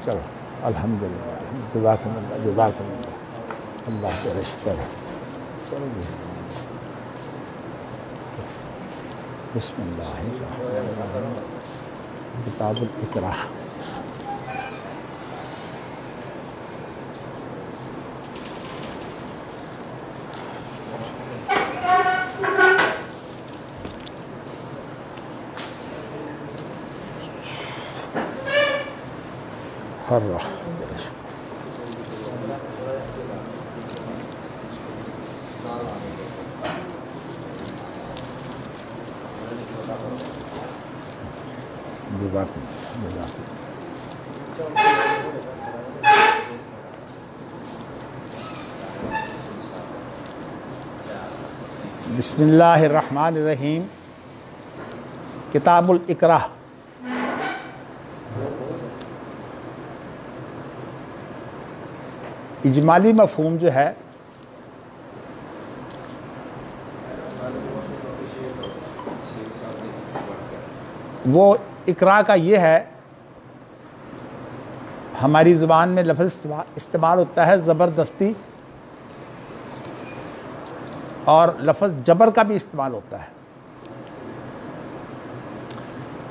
چلو الحمدللہ جزاکم اللہ اللہ کا شکر ہے. چلو جی بسم اللہ الرحمن الرحیم. کتاب الاکراہ. بسم اللہ الرحمن الرحیم. کتاب الاکراہ. اجمالی مفہوم جو ہے وہ اکراہ کا یہ ہے، ہماری زبان میں لفظ استعمال ہوتا ہے زبردستی، اور لفظ جبر کا بھی استعمال ہوتا ہے.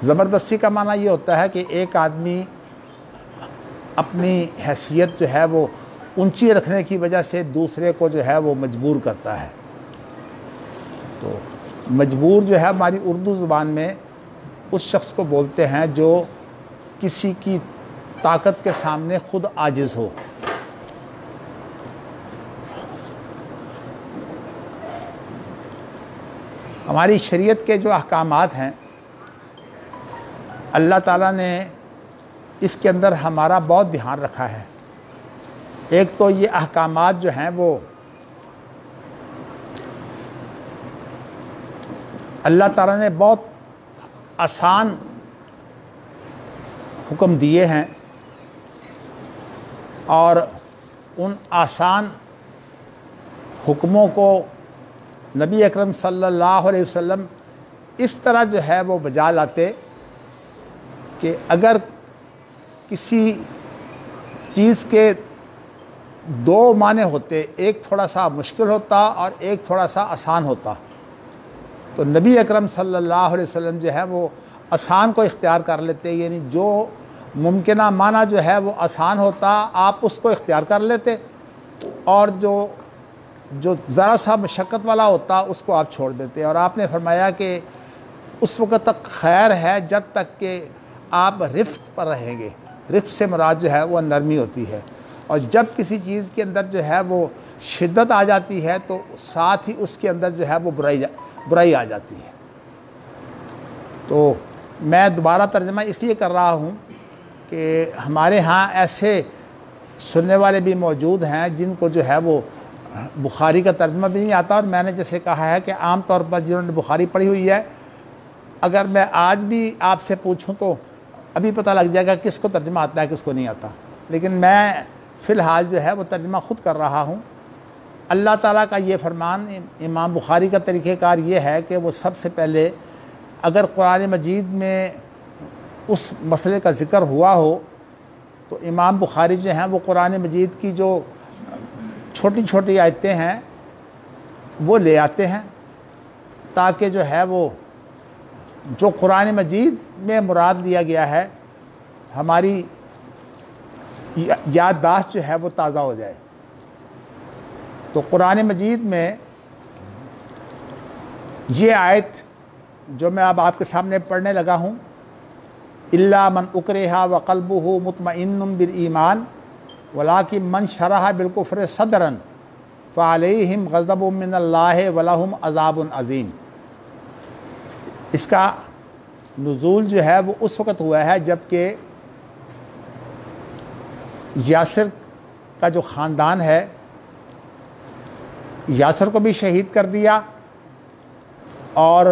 زبردستی کا معنی یہ ہوتا ہے کہ ایک آدمی اپنی حیثیت جو ہے وہ اونچی رکھنے کی وجہ سے دوسرے کو جو ہے وہ مجبور کرتا ہے. تو مجبور جو ہے ہماری اردو زبان میں اس شخص کو بولتے ہیں جو کسی کی طاقت کے سامنے خود عاجز ہو. ہماری شریعت کے جو احکامات ہیں اللہ تعالیٰ نے اس کے اندر ہمارا بہت دھیان رکھا ہے. ایک تو یہ احکامات جو ہیں وہ اللہ تعالیٰ نے بہت آسان حکم دیے ہیں، اور ان آسان حکموں کو نبی اکرم صلی اللہ علیہ وسلم اس طرح جو ہے وہ بجا لاتے کہ اگر کسی چیز کے دو معنی ہوتے، ایک تھوڑا سا مشکل ہوتا اور ایک تھوڑا سا آسان ہوتا، تو نبی اکرم صلی اللہ علیہ وسلم جو ہے وہ آسان کو اختیار کر لیتے. یعنی جو ممکنہ معنی جو ہے وہ آسان ہوتا آپ اس کو اختیار کر لیتے، اور جو ذرا سا مشقت والا ہوتا اس کو آپ چھوڑ دیتے. اور آپ نے فرمایا کہ اس وقت تک خیر ہے جب تک کہ آپ رفق پر رہیں گے. رفق سے مراد جو ہے وہ نرمی ہوتی ہے، اور جب کسی چیز کے اندر جو ہے وہ شدت آ جاتی ہے تو ساتھ ہی اس کے اندر جو ہے وہ برائی آ جاتی ہے. تو میں دوبارہ ترجمہ اس لیے کر رہا ہوں کہ ہمارے ہاں ایسے سننے والے بھی موجود ہیں جن کو جو ہے وہ بخاری کا ترجمہ بھی نہیں آتا. اور میں نے جیسے کہا ہے کہ عام طور پر جنہوں نے بخاری پڑھی ہوئی ہے، اگر میں آج بھی آپ سے پوچھوں تو ابھی پتہ لگ جائے گا کس کو ترجمہ آتا ہے کس کو نہیں آتا. لیکن میں فی الحال جو ہے وہ ترجمہ خود کر رہا ہوں. اللہ تعالیٰ کا یہ فرمان، امام بخاری کا طریقہ کار یہ ہے کہ وہ سب سے پہلے اگر قرآن مجید میں اس مسئلے کا ذکر ہوا ہو تو امام بخاری جو ہیں وہ قرآن مجید کی جو چھوٹی چھوٹی آیتیں ہیں وہ لے آتے ہیں، تاکہ جو ہے وہ جو قرآن مجید میں مراد لیا گیا ہے ہماری یادداشت جو ہے وہ تازہ ہو جائے. تو قرآن مجید میں یہ آیت جو میں اب آپ کے سامنے پڑھنے لگا ہوں، الا من اکرہ وقلبہ مطمئن بالایمان ولکن من شرح بالکفر صدرا فعلیہم غضب من اللہ ولہم عذاب عظیم. اس کا نزول جو ہے وہ اس وقت ہوا ہے جب کہ یاسر کا جو خاندان ہے، یاسر کو بھی شہید کر دیا، اور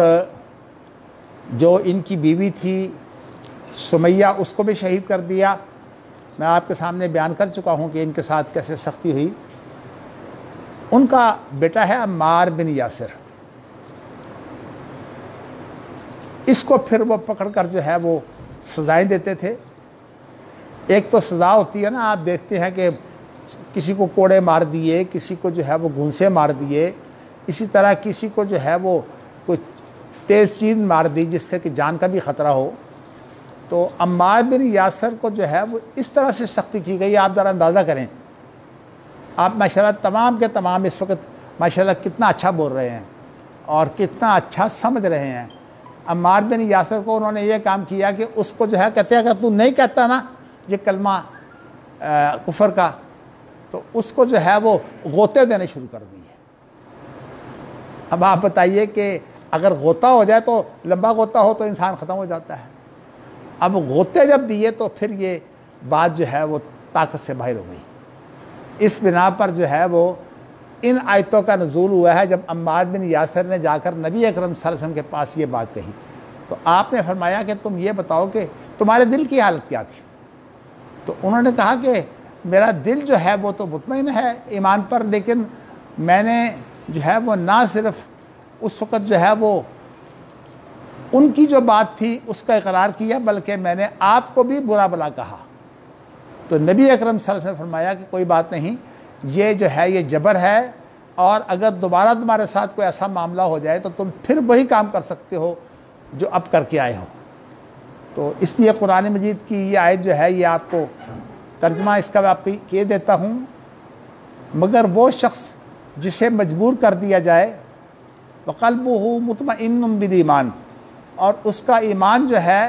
جو ان کی بیوی تھی سمیہ اس کو بھی شہید کر دیا. میں آپ کے سامنے بیان کر چکا ہوں کہ ان کے ساتھ کیسے سختی ہوئی. ان کا بیٹا ہے عمار بن یاسر. اس کو پھر وہ پکڑ کر جو ہے وہ سزائیں دیتے تھے. ایک تو سزا ہوتی ہے نا، آپ دیکھتے ہیں کہ کسی کو کوڑے مار دیے، کسی کو جو ہے وہ گھونسے مار دیے، اسی طرح کسی کو جو ہے وہ کوئی تیز چیز مار دی جس سے کہ جان کا بھی خطرہ ہو۔ تو عمار بن یاسر کو جو ہے وہ اس طرح سے سختی کی گئی، آپ ذرا اندازہ کریں۔ آپ ماشاءاللہ تمام کے تمام اس وقت ماشاءاللہ کتنا اچھا بول رہے ہیں اور کتنا اچھا سمجھ رہے ہیں۔ عمار بن یاسر کو انہوں نے یہ کام کیا کہ اس کو جو ہے کہتے ہیں اگر تو نہیں کہتا نا یہ کلمہ کفر کا، تو اس کو جو ہے وہ غوطے دینے شروع کر دیے۔ اب آپ بتائیے کہ اگر غوطہ ہو جائے تو لمبا غوطہ ہو تو انسان ختم ہو جاتا ہے، اب غوطے جب دیے تو پھر یہ بات جو ہے وہ طاقت سے باہر ہو گئی۔ اس بنا پر جو ہے وہ ان آیتوں کا نزول ہوا ہے جب عمار بن یاسر نے جا کر نبی اکرم صلی اللہ علیہ وسلم کے پاس یہ بات کہی، تو آپ نے فرمایا کہ تم یہ بتاؤ کہ تمہارے دل کی حالت کیا تھی؟ تو انہوں نے کہا کہ میرا دل جو ہے وہ تو مطمئن ہے ایمان پر، لیکن میں نے جو ہے وہ نہ صرف اس وقت جو ہے وہ ان کی جو بات تھی اس کا اقرار کیا، بلکہ میں نے آپ کو بھی برا بلا کہا۔ تو نبی اکرم صلی اللہ علیہ وسلم نے فرمایا کہ کوئی بات نہیں، یہ جو ہے یہ جبر ہے، اور اگر دوبارہ تمہارے ساتھ کوئی ایسا معاملہ ہو جائے تو تم پھر وہی کام کر سکتے ہو جو اب کر کے آئے ہو۔ تو اس لیے قرآن مجید کی یہ آیت جو ہے یہ آپ کو ترجمہ اس کا میں آپ کو کہہ دیتا ہوں، مگر وہ شخص جسے مجبور کر دیا جائے وَقَلْبُهُ مُطْمَئِنٌ بِالْإِيمَانِ، اور اس کا ایمان جو ہے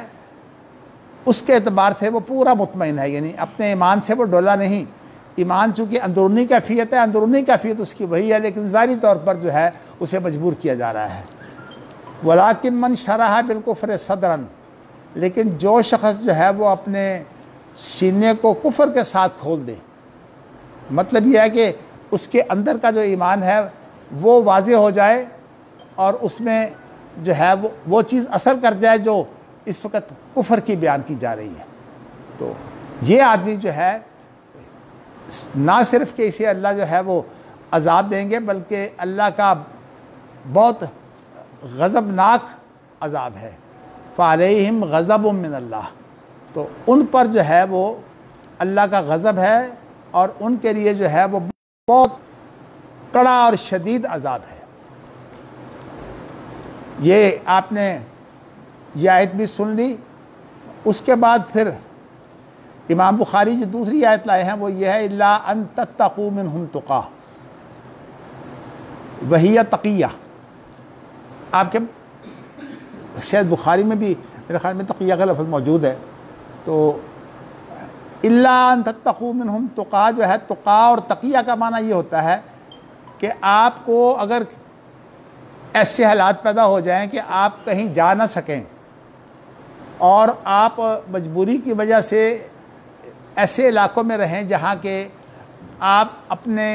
اس کے اعتبار سے وہ پورا مطمئن ہے، یعنی اپنے ایمان سے وہ ڈولا نہیں۔ ایمان چونکہ اندرونی کیفیت ہے، اندرونی کیفیت اس کی وہی ہے، لیکن ظاہری طور پر جو ہے اسے مجبور کیا جا رہا ہے۔ وَلَٰكِن مَّن شَرَحَ بِالْكُفْرِ صَدْرًا، لیکن جو شخص جو ہے وہ اپنے سینے کو کفر کے ساتھ کھول دے، مطلب یہ ہے کہ اس کے اندر کا جو ایمان ہے وہ واضح ہو جائے اور اس میں جو ہے وہ چیز اثر کر جائے جو اس وقت کفر کی بیان کی جا رہی ہے، تو یہ آدمی جو ہے نہ صرف کہ اسے اللہ جو ہے وہ عذاب دیں گے، بلکہ اللہ کا بہت غضبناک عذاب ہے۔ فَعَلَيْهِمْ غَضَبٌ مِّنَ اللَّهِ، تو ان پر جو ہے وہ اللہ کا غضب ہے اور ان کے لیے جو ہے وہ بہت کڑا اور شدید عذاب ہے۔ یہ آپ نے یہ آیت بھی سن لی۔ اس کے بعد پھر امام بخاری جو دوسری آیت لائے ہیں وہ یہ ہے الا ان تتقوا منہم تقا وہی تقیہ۔ آپ کے شاید بخاری میں بھی میرے خیال میں تقیہ کا لفظ موجود ہے، تو الا ان تتقوا منہم تقا جو ہے، تقا اور تقیہ کا معنی یہ ہوتا ہے کہ آپ کو اگر ایسے حالات پیدا ہو جائیں کہ آپ کہیں جا نہ سکیں اور آپ مجبوری کی وجہ سے ایسے علاقوں میں رہیں جہاں کہ آپ اپنے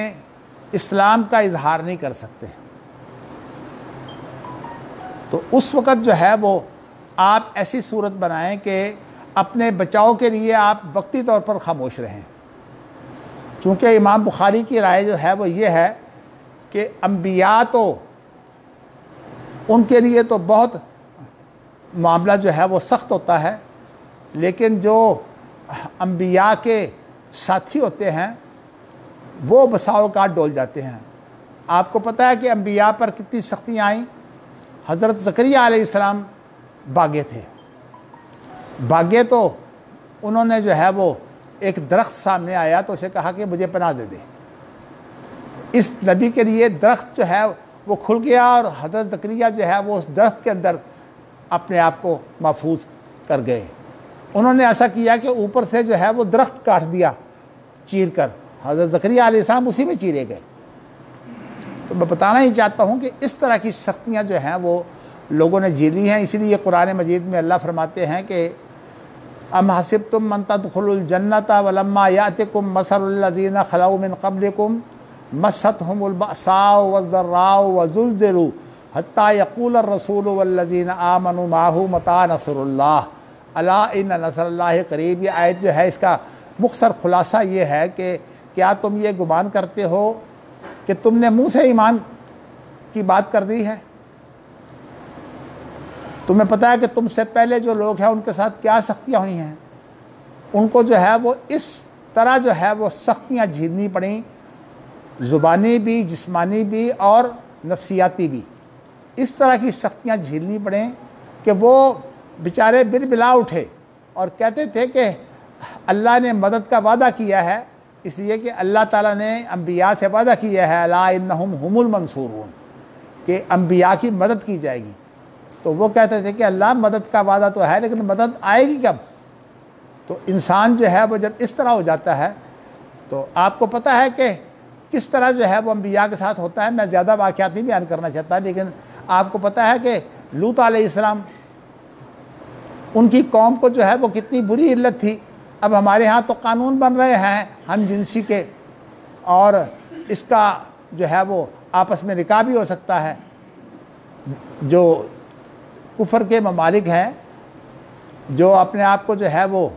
اسلام کا اظہار نہیں کر سکتے، تو اس وقت جو ہے وہ آپ ایسی صورت بنائیں کہ اپنے بچاؤ کے لیے آپ وقتی طور پر خاموش رہیں۔ چونکہ امام بخاری کی رائے جو ہے وہ یہ ہے کہ انبیاء تو ان کے لیے تو بہت معاملہ جو ہے وہ سخت ہوتا ہے، لیکن جو انبیاء کے ساتھی ہوتے ہیں وہ بسا اوقات ڈول جاتے ہیں۔ آپ کو پتہ ہے کہ انبیاء پر کتنی سختیاں آئیں۔ حضرت زکریا علیہ السلام بھاگے تھے، بھاگے تو انہوں نے جو ہے وہ ایک درخت سامنے آیا تو اسے کہا کہ مجھے پناہ دے دے۔ اس نبی کے لیے درخت جو ہے وہ کھل گیا اور حضرت زکریا جو ہے وہ اس درخت کے اندر اپنے آپ کو محفوظ کر گئے۔ انہوں نے ایسا کیا کہ اوپر سے جو ہے وہ درخت کاٹ دیا چیر کر، حضرت زکریا علیہ السلام اسی میں چیرے گئے۔ تو میں بتانا ہی چاہتا ہوں کہ اس طرح کی سختیاں جو ہیں وہ لوگوں نے جھیلی ہیں، اسی لیے قرآن مجید میں اللہ فرماتے ہیں کہ ام حسبتم ان تدخلوا الجنۃ ولما یأتکم مثل الذین خلوا من قبلکم مستهم البأساء والضراء وزلزلوا حتى يقول الرسول والذین آمنوا معه متى نصر اللہ الا ان نصر اللہ قریب۔ یہ آیت جو ہے اس کا مختصر خلاصہ یہ ہے کہ کیا تم یہ گمان کرتے ہو کہ تم نے منہ سے ایمان کی بات کر دی ہے؟ تمہیں پتہ ہے کہ تم سے پہلے جو لوگ ہیں ان کے ساتھ کیا سختیاں ہوئی ہیں، ان کو جو ہے وہ اس طرح جو ہے وہ سختیاں جھیلنی پڑیں، زبانی بھی، جسمانی بھی اور نفسیاتی بھی، اس طرح کی سختیاں جھیلنی پڑیں کہ وہ بیچارے بلا اٹھے اور کہتے تھے کہ اللہ نے مدد کا وعدہ کیا ہے، اس لیے کہ اللہ تعالیٰ نے انبیاء سے وعدہ کیا ہے الا انہم ہم المنصورون، کہ انبیاء کی مدد کی جائے گی۔ تو وہ کہتے تھے کہ اللہ مدد کا وعدہ تو ہے لیکن مدد آئے گی کب؟ تو انسان جو ہے وہ جب اس طرح ہو جاتا ہے تو آپ کو پتہ ہے کہ کس طرح جو ہے وہ انبیاء کے ساتھ ہوتا ہے۔ میں زیادہ واقعات نہیں بیان کرنا چاہتا، لیکن آپ کو پتہ ہے کہ لوط علیہ السلام، ان کی قوم کو جو ہے وہ کتنی بری علت تھی۔ اب ہمارے ہاں تو قانون بن رہے ہیں ہم جنسی کے، اور اس کا جو ہے وہ آپس میں نکاح بھی ہو سکتا ہے۔ جو کفر کے ممالک ہیں جو اپنے آپ کو جو ہے وہ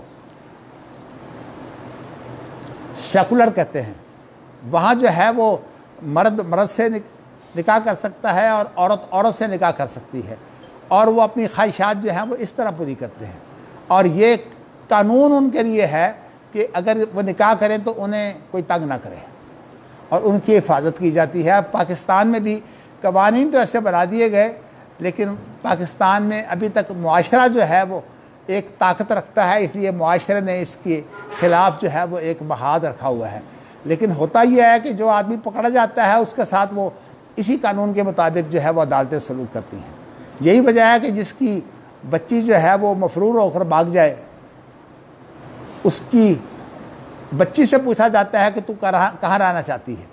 سیکولر کہتے ہیں، وہاں جو ہے وہ مرد سے نکاح کر سکتا ہے اور عورت سے نکاح کر سکتی ہے، اور وہ اپنی خواہشات جو ہیں وہ اس طرح پوری کرتے ہیں، اور یہ قانون ان کے لیے ہے کہ اگر وہ نکاح کریں تو انہیں کوئی تنگ نہ کرے اور ان کی حفاظت کی جاتی ہے۔ اب پاکستان میں بھی قوانین تو ایسے بنا دیے گئے، لیکن پاکستان میں ابھی تک معاشرہ جو ہے وہ ایک طاقت رکھتا ہے، اس لیے معاشرے نے اس کے خلاف جو ہے وہ ایک محاذ رکھا ہوا ہے۔ لیکن ہوتا یہ ہے کہ جو آدمی پکڑا جاتا ہے اس کے ساتھ وہ اسی قانون کے مطابق جو ہے وہ عدالتیں سلوک کرتی ہیں۔ یہی وجہ ہے کہ جس کی بچی جو ہے وہ مفرور ہو کر بھاگ جائے، اس کی بچی سے پوچھا جاتا ہے کہ تو کہاں رہنا چاہتی ہے۔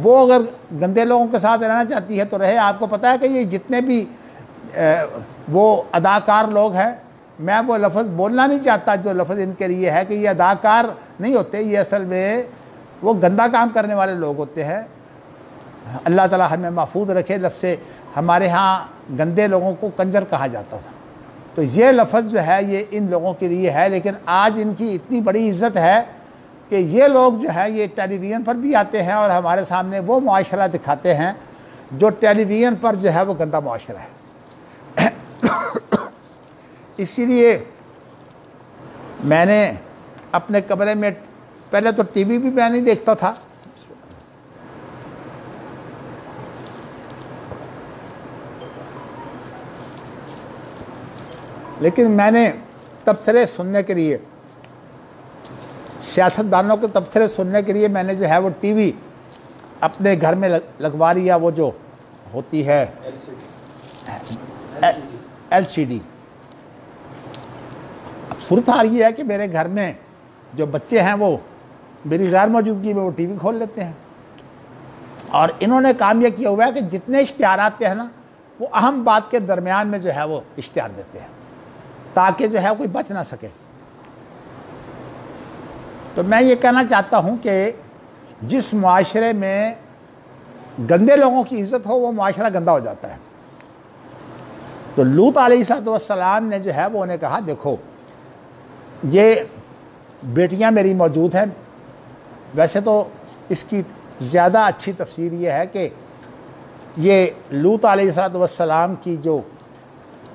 وہ اگر گندے لوگوں کے ساتھ رہنا چاہتی ہے تو رہے۔ آپ کو پتہ ہے کہ یہ جتنے بھی وہ اداکار لوگ ہیں، میں وہ لفظ بولنا نہیں چاہتا جو لفظ ان کے لیے ہے کہ یہ اداکار نہیں ہوتے، یہ اصل میں وہ گندا کام کرنے والے لوگ ہوتے ہیں۔ اللہ تعالیٰ ہمیں محفوظ رکھے لفظ سے۔ ہمارے ہاں گندے لوگوں کو کنجر کہا جاتا تھا، تو یہ لفظ جو ہے یہ ان لوگوں کے لیے ہے، لیکن آج ان کی اتنی بڑی عزت ہے کہ یہ لوگ جو ہے یہ ٹیلی ویژن پر بھی آتے ہیں اور ہمارے سامنے وہ معاشرہ دکھاتے ہیں جو ٹیلی ویژن پر جو ہے وہ گندا معاشرہ ہے۔ اسی لیے میں نے اپنے کمرے میں، پہلے تو ٹی وی بھی میں نہیں دیکھتا تھا، لیکن میں نے تبصرے سننے کے لیے، سیاستدانوں کے تبصرے سننے کے لیے میں نے جو ہے وہ ٹی وی اپنے گھر میں لگوا لیا، وہ جو ہوتی ہے ایل سی ڈی۔ اب صورتحال یہ ہے کہ میرے گھر میں جو بچے ہیں وہ میری غیر موجودگی میں وہ ٹی وی کھول لیتے ہیں، اور انہوں نے کام یہ کیا ہوا ہے کہ جتنے اشتہارات کے ہیں نا وہ اہم بات کے درمیان میں جو ہے وہ اشتہار دیتے ہیں تاکہ جو ہے کوئی بچ نہ سکے۔ تو میں یہ کہنا چاہتا ہوں کہ جس معاشرے میں گندے لوگوں کی عزت ہو وہ معاشرہ گندا ہو جاتا ہے۔ تو لوط علیہ السلام نے جو ہے وہ انہیں کہا دیکھو یہ بیٹیاں میری موجود ہیں۔ ویسے تو اس کی زیادہ اچھی تفسیر یہ ہے کہ یہ لوط علیہ السلام کی جو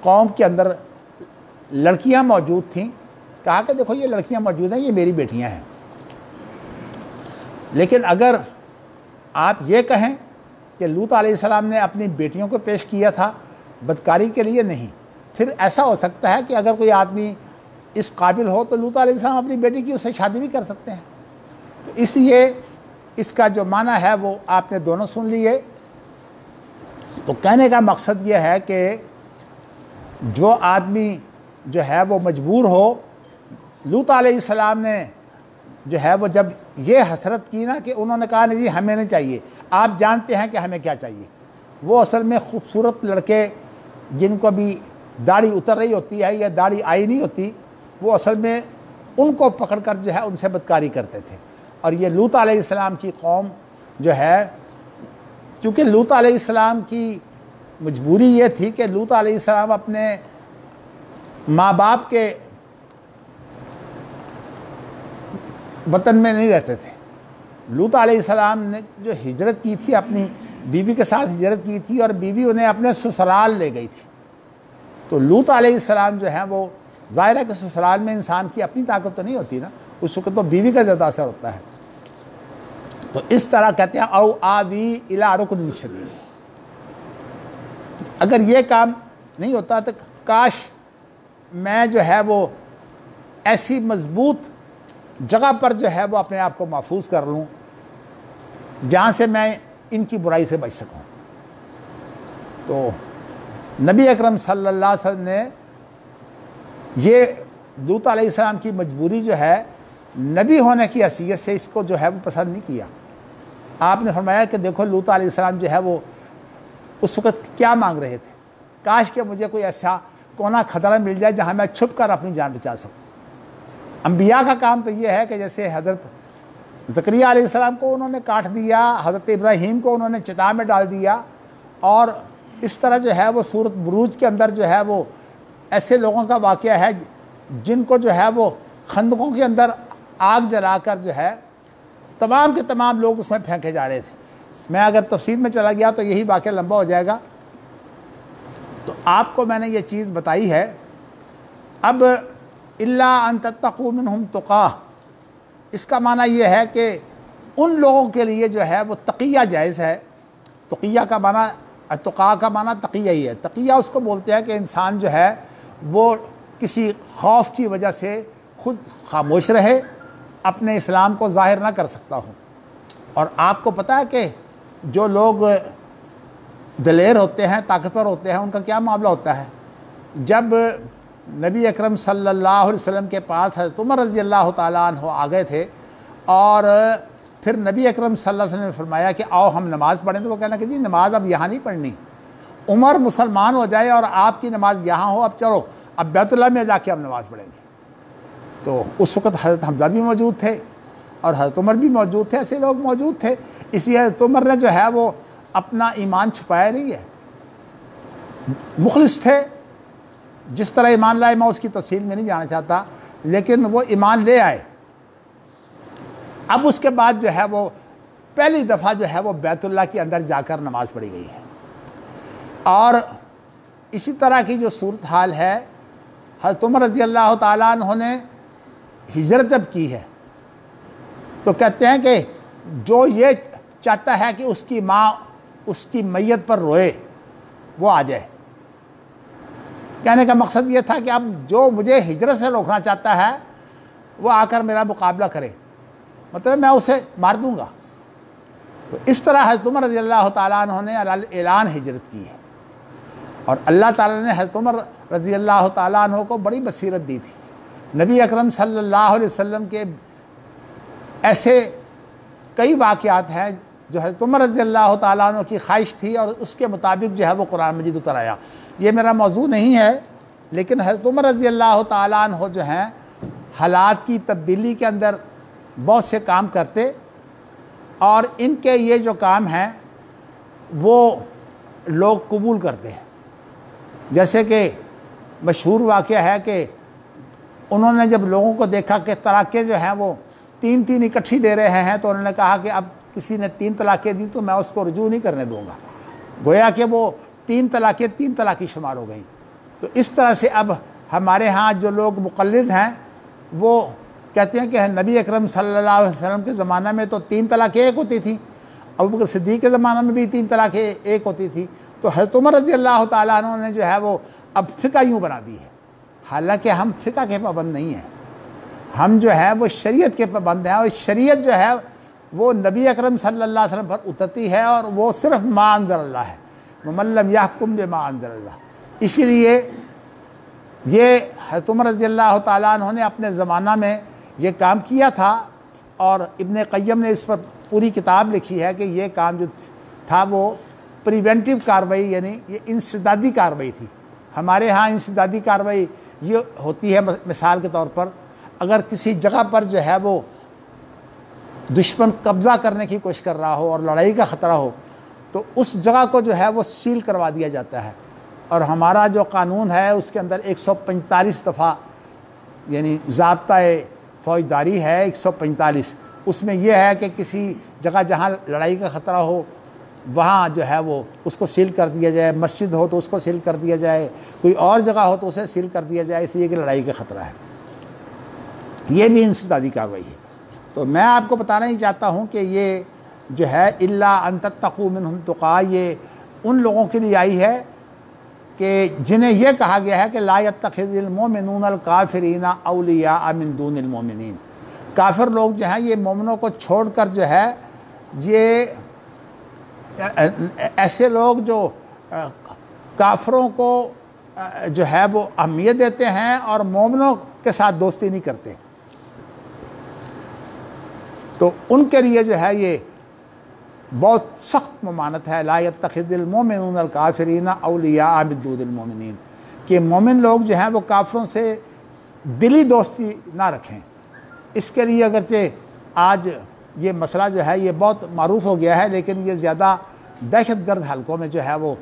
قوم کے اندر لڑکیاں موجود تھیں، کہا کہ دیکھو یہ لڑکیاں موجود ہیں، یہ میری بیٹیاں ہیں، لیکن اگر آپ یہ کہیں کہ لوط علیہ السلام نے اپنی بیٹیوں کو پیش کیا تھا بدکاری کے لیے، نہیں، پھر ایسا ہو سکتا ہے کہ اگر کوئی آدمی اس قابل ہو تو لوط علیہ السلام اپنی بیٹی کی اس سے شادی بھی کر سکتے ہیں۔ تو اس لیے اس کا جو معنی ہے وہ آپ نے دونوں سن لیے۔ تو کہنے کا مقصد یہ ہے کہ جو آدمی جو ہے وہ مجبور ہو، لوط علیہ السلام نے جو ہے وہ جب یہ حسرت کی نا کہ انہوں نے کہا نہیں جی ہمیں نہیں چاہیے، آپ جانتے ہیں کہ ہمیں کیا چاہیے۔ وہ اصل میں خوبصورت لڑکے جن کو بھی داڑھی اتر رہی ہوتی ہے یا داڑھی آئی نہیں ہوتی، وہ اصل میں ان کو پکڑ کر جو ہے ان سے بدکاری کرتے تھے۔ اور یہ لوط علیہ السلام کی قوم جو ہے، کیونکہ لوط علیہ السلام کی مجبوری یہ تھی کہ لوط علیہ السلام اپنے ماں باپ کے وطن میں نہیں رہتے تھے۔ لوط علیہ السلام نے جو ہجرت کی تھی اپنی بیوی کے ساتھ ہجرت کی تھی، اور بیوی انہیں اپنے سسرال لے گئی تھی۔ تو لوط علیہ السلام جو ہیں وہ ظاہر ہے کہ سسرال میں انسان کی اپنی طاقت تو نہیں ہوتی نا، اس وقت تو بیوی کا زیادہ اثر ہوتا ہے۔ تو اس طرح کہتے ہیں او آوی الی رکن شدید، اگر یہ کام نہیں ہوتا تو کاش میں جو ہے وہ ایسی مضبوط جگہ پر جو ہے وہ اپنے آپ کو محفوظ کر لوں جہاں سے میں ان کی برائی سے بچ سکوں۔ تو نبی اکرم صلی اللہ علیہ وسلم نے یہ لوط علیہ السلام کی مجبوری جو ہے نبی ہونے کی حیثیت سے اس کو جو ہے وہ پسند نہیں کیا۔ آپ نے فرمایا کہ دیکھو لوط علیہ السلام جو ہے وہ اس وقت کیا مانگ رہے تھے، کاش کہ مجھے کوئی ایسا کونا خطرہ مل جائے جہاں میں چھپ کر اپنی جان بچا سکوں۔ انبیاء کا کام تو یہ ہے کہ جیسے حضرت زکریا علیہ السلام کو انہوں نے کاٹ دیا، حضرت ابراہیم کو انہوں نے چتا میں ڈال دیا، اور اس طرح جو ہے وہ سورۃ بروج کے اندر جو ہے وہ ایسے لوگوں کا واقعہ ہے جن کو جو ہے وہ خندقوں کے اندر آگ جلا کر جو ہے تمام کے تمام لوگ اس میں پھینکے جا رہے تھے۔ میں اگر تفصیل میں چلا گیا تو یہی واقعہ لمبا ہو جائے گا، تو آپ کو میں نے یہ چیز بتائی ہے۔ اب الا ان تتقوا منہم تقاہ، اس کا معنی یہ ہے کہ ان لوگوں کے لیے جو ہے وہ تقیہ جائز ہے۔ تقیہ کا معنی، اتقاء کا معنی تقیہ ہی ہے۔ تقیہ اس کو بولتے ہیں کہ انسان جو ہے وہ کسی خوف کی وجہ سے خود خاموش رہے، اپنے اسلام کو ظاہر نہ کر سکتا ہوں۔ اور آپ کو پتہ ہے کہ جو لوگ دلیر ہوتے ہیں، طاقتور ہوتے ہیں، ان کا کیا معاملہ ہوتا ہے؟ جب نبی اکرم صلی اللہ علیہ وسلم کے پاس حضرت عمر رضی اللہ تعالیٰ عنہ آ گئے تھے، اور پھر نبی اکرم صلی اللہ علیہ وسلم نے فرمایا کہ آؤ ہم نماز پڑھیں، تو وہ کہنا کہ جی نماز اب یہاں نہیں پڑھنی، عمر مسلمان ہو جائے اور آپ کی نماز یہاں ہو، اب چلو اب بیت اللہ میں جا کے ہم نماز پڑھیں گے۔ تو اس وقت حضرت حمزہ بھی موجود تھے اور حضرت عمر بھی موجود تھے، ایسے لوگ موجود تھے، اس لیے حضرت عمر نے جو ہے وہ اپنا ایمان چھپایا نہیں ہے، مخلص تھے۔ جس طرح ایمان لائے میں اس کی تفصیل میں نہیں جانا چاہتا، لیکن وہ ایمان لے آئے۔ اب اس کے بعد جو ہے وہ پہلی دفعہ جو ہے وہ بیت اللہ کے اندر جا کر نماز پڑھی گئی ہے۔ اور اسی طرح کی جو صورتحال ہے، حضرت عمر رضی اللہ تعالیٰ عنہ نے ہجرت جب کی ہے تو کہتے ہیں کہ جو یہ چاہتا ہے کہ اس کی ماں اس کی میت پر روئے وہ آ جائے۔ کہنے کا مقصد یہ تھا کہ اب جو مجھے ہجرت سے روکنا چاہتا ہے وہ آ کر میرا مقابلہ کرے، مطلب میں اسے مار دوں گا۔ تو اس طرح حضرت عمر رضی اللہ تعالیٰ عنہ نے اعلان ہجرت کی ہے، اور اللہ تعالیٰ نے حضرت عمر رضی اللہ تعالیٰ عنہ کو بڑی بصیرت دی تھی۔ نبی اکرم صلی اللہ علیہ وسلم کے ایسے کئی واقعات ہیں جو حضرت عمر رضی اللہ تعالیٰ عنہ کی خواہش تھی اور اس کے مطابق جو ہے وہ قرآن مجید اتر آیا۔ یہ میرا موضوع نہیں ہے، لیکن حضرت عمر رضی اللہ تعالیٰ عنہ جو ہیں حالات کی تبدیلی کے اندر بہت سے کام کرتے، اور ان کے یہ جو کام ہیں وہ لوگ قبول کرتے ہیں۔ جیسے کہ مشہور واقعہ ہے کہ انہوں نے جب لوگوں کو دیکھا کہ طلاقیں جو ہیں وہ تین اکٹھی دے رہے ہیں، تو انہوں نے کہا کہ اب کسی نے 3 طلاقیں دی تو میں اس کو رجوع نہیں کرنے دوں گا، گویا کہ وہ 3 طلاقیں 3 طلاقیں شمار ہو گئیں۔ تو اس طرح سے اب ہمارے ہاں جو لوگ مقلد ہیں وہ کہتے ہیں کہ نبی اکرم صلی اللہ علیہ وسلم کے زمانہ میں تو 3 طلاقیں ایک ہوتی تھیں، ابوبکر صدیق کے زمانہ میں بھی 3 طلاقیں ایک ہوتی تھی، تو حضرت عمر رضی اللہ تعالیٰ عنہ نے جو ہے وہ اب فقہ یوں بنا دی ہے۔ حالانکہ ہم فقہ کے پابند نہیں ہیں، ہم جو ہے وہ شریعت کے پابند ہیں، اور شریعت جو ہے وہ نبی اکرم صلی اللہ علیہ وسلم پر اترتی ہے، اور وہ صرف ما انزل اللہ ہے، ومن لم یحکم بما انزل اللہ۔ اسی لیے یہ حضرت عمر رضی اللہ تعالیٰ عنہ نے اپنے زمانہ میں یہ کام کیا تھا، اور ابن قیم نے اس پر پوری کتاب لکھی ہے کہ یہ کام جو تھا وہ پریونٹیو کارروائی، یعنی یہ انسدادی کارروائی تھی۔ ہمارے ہاں انسدادی کارروائی یہ ہوتی ہے، مثال کے طور پر اگر کسی جگہ پر جو ہے وہ دشمن قبضہ کرنے کی کوشش کر رہا ہو اور لڑائی کا خطرہ ہو تو اس جگہ کو جو ہے وہ سیل کروا دیا جاتا ہے، اور ہمارا جو قانون ہے اس کے اندر 145 دفعہ یعنی ضابطۂ فوجداری ہے 145، اس میں یہ ہے کہ کسی جگہ جہاں لڑائی کا خطرہ ہو وہاں جو ہے وہ اس کو سیل کر دیا جائے، مسجد ہو تو اس کو سیل کر دیا جائے، کوئی اور جگہ ہو تو اسے سیل کر دیا جائے، اس لیے کہ لڑائی کا خطرہ ہے۔ یہ بھی انسدادی کارروائی ہے۔ تو میں آپ کو بتانا ہی چاہتا ہوں کہ یہ جو ہے الا ان تتقوا منہم تقا، یہ ان لوگوں کے لیے آئی ہے کہ جنہیں یہ کہا گیا ہے کہ لا يتخذ المؤمنون الکافرین اولیاء من دون المؤمنین، کافر لوگ جو ہیں یہ مومنوں کو چھوڑ کر جو ہے یہ ایسے لوگ جو کافروں کو جو ہے وہ اہمیت دیتے ہیں اور مومنوں کے ساتھ دوستی نہیں کرتے، تو ان کے لیے جو ہے یہ بہت سخت ممانعت ہے، لا يتخذ المؤمنون الکافرین اولیاء من دون المؤمنین، کہ مومن لوگ جو ہیں وہ کافروں سے دلی دوستی نہ رکھیں۔ اس کے لیے اگرچہ آج یہ مسئلہ جو ہے یہ بہت معروف ہو گیا ہے، لیکن یہ زیادہ دہشت گرد حلقوں میں جو ہے وہ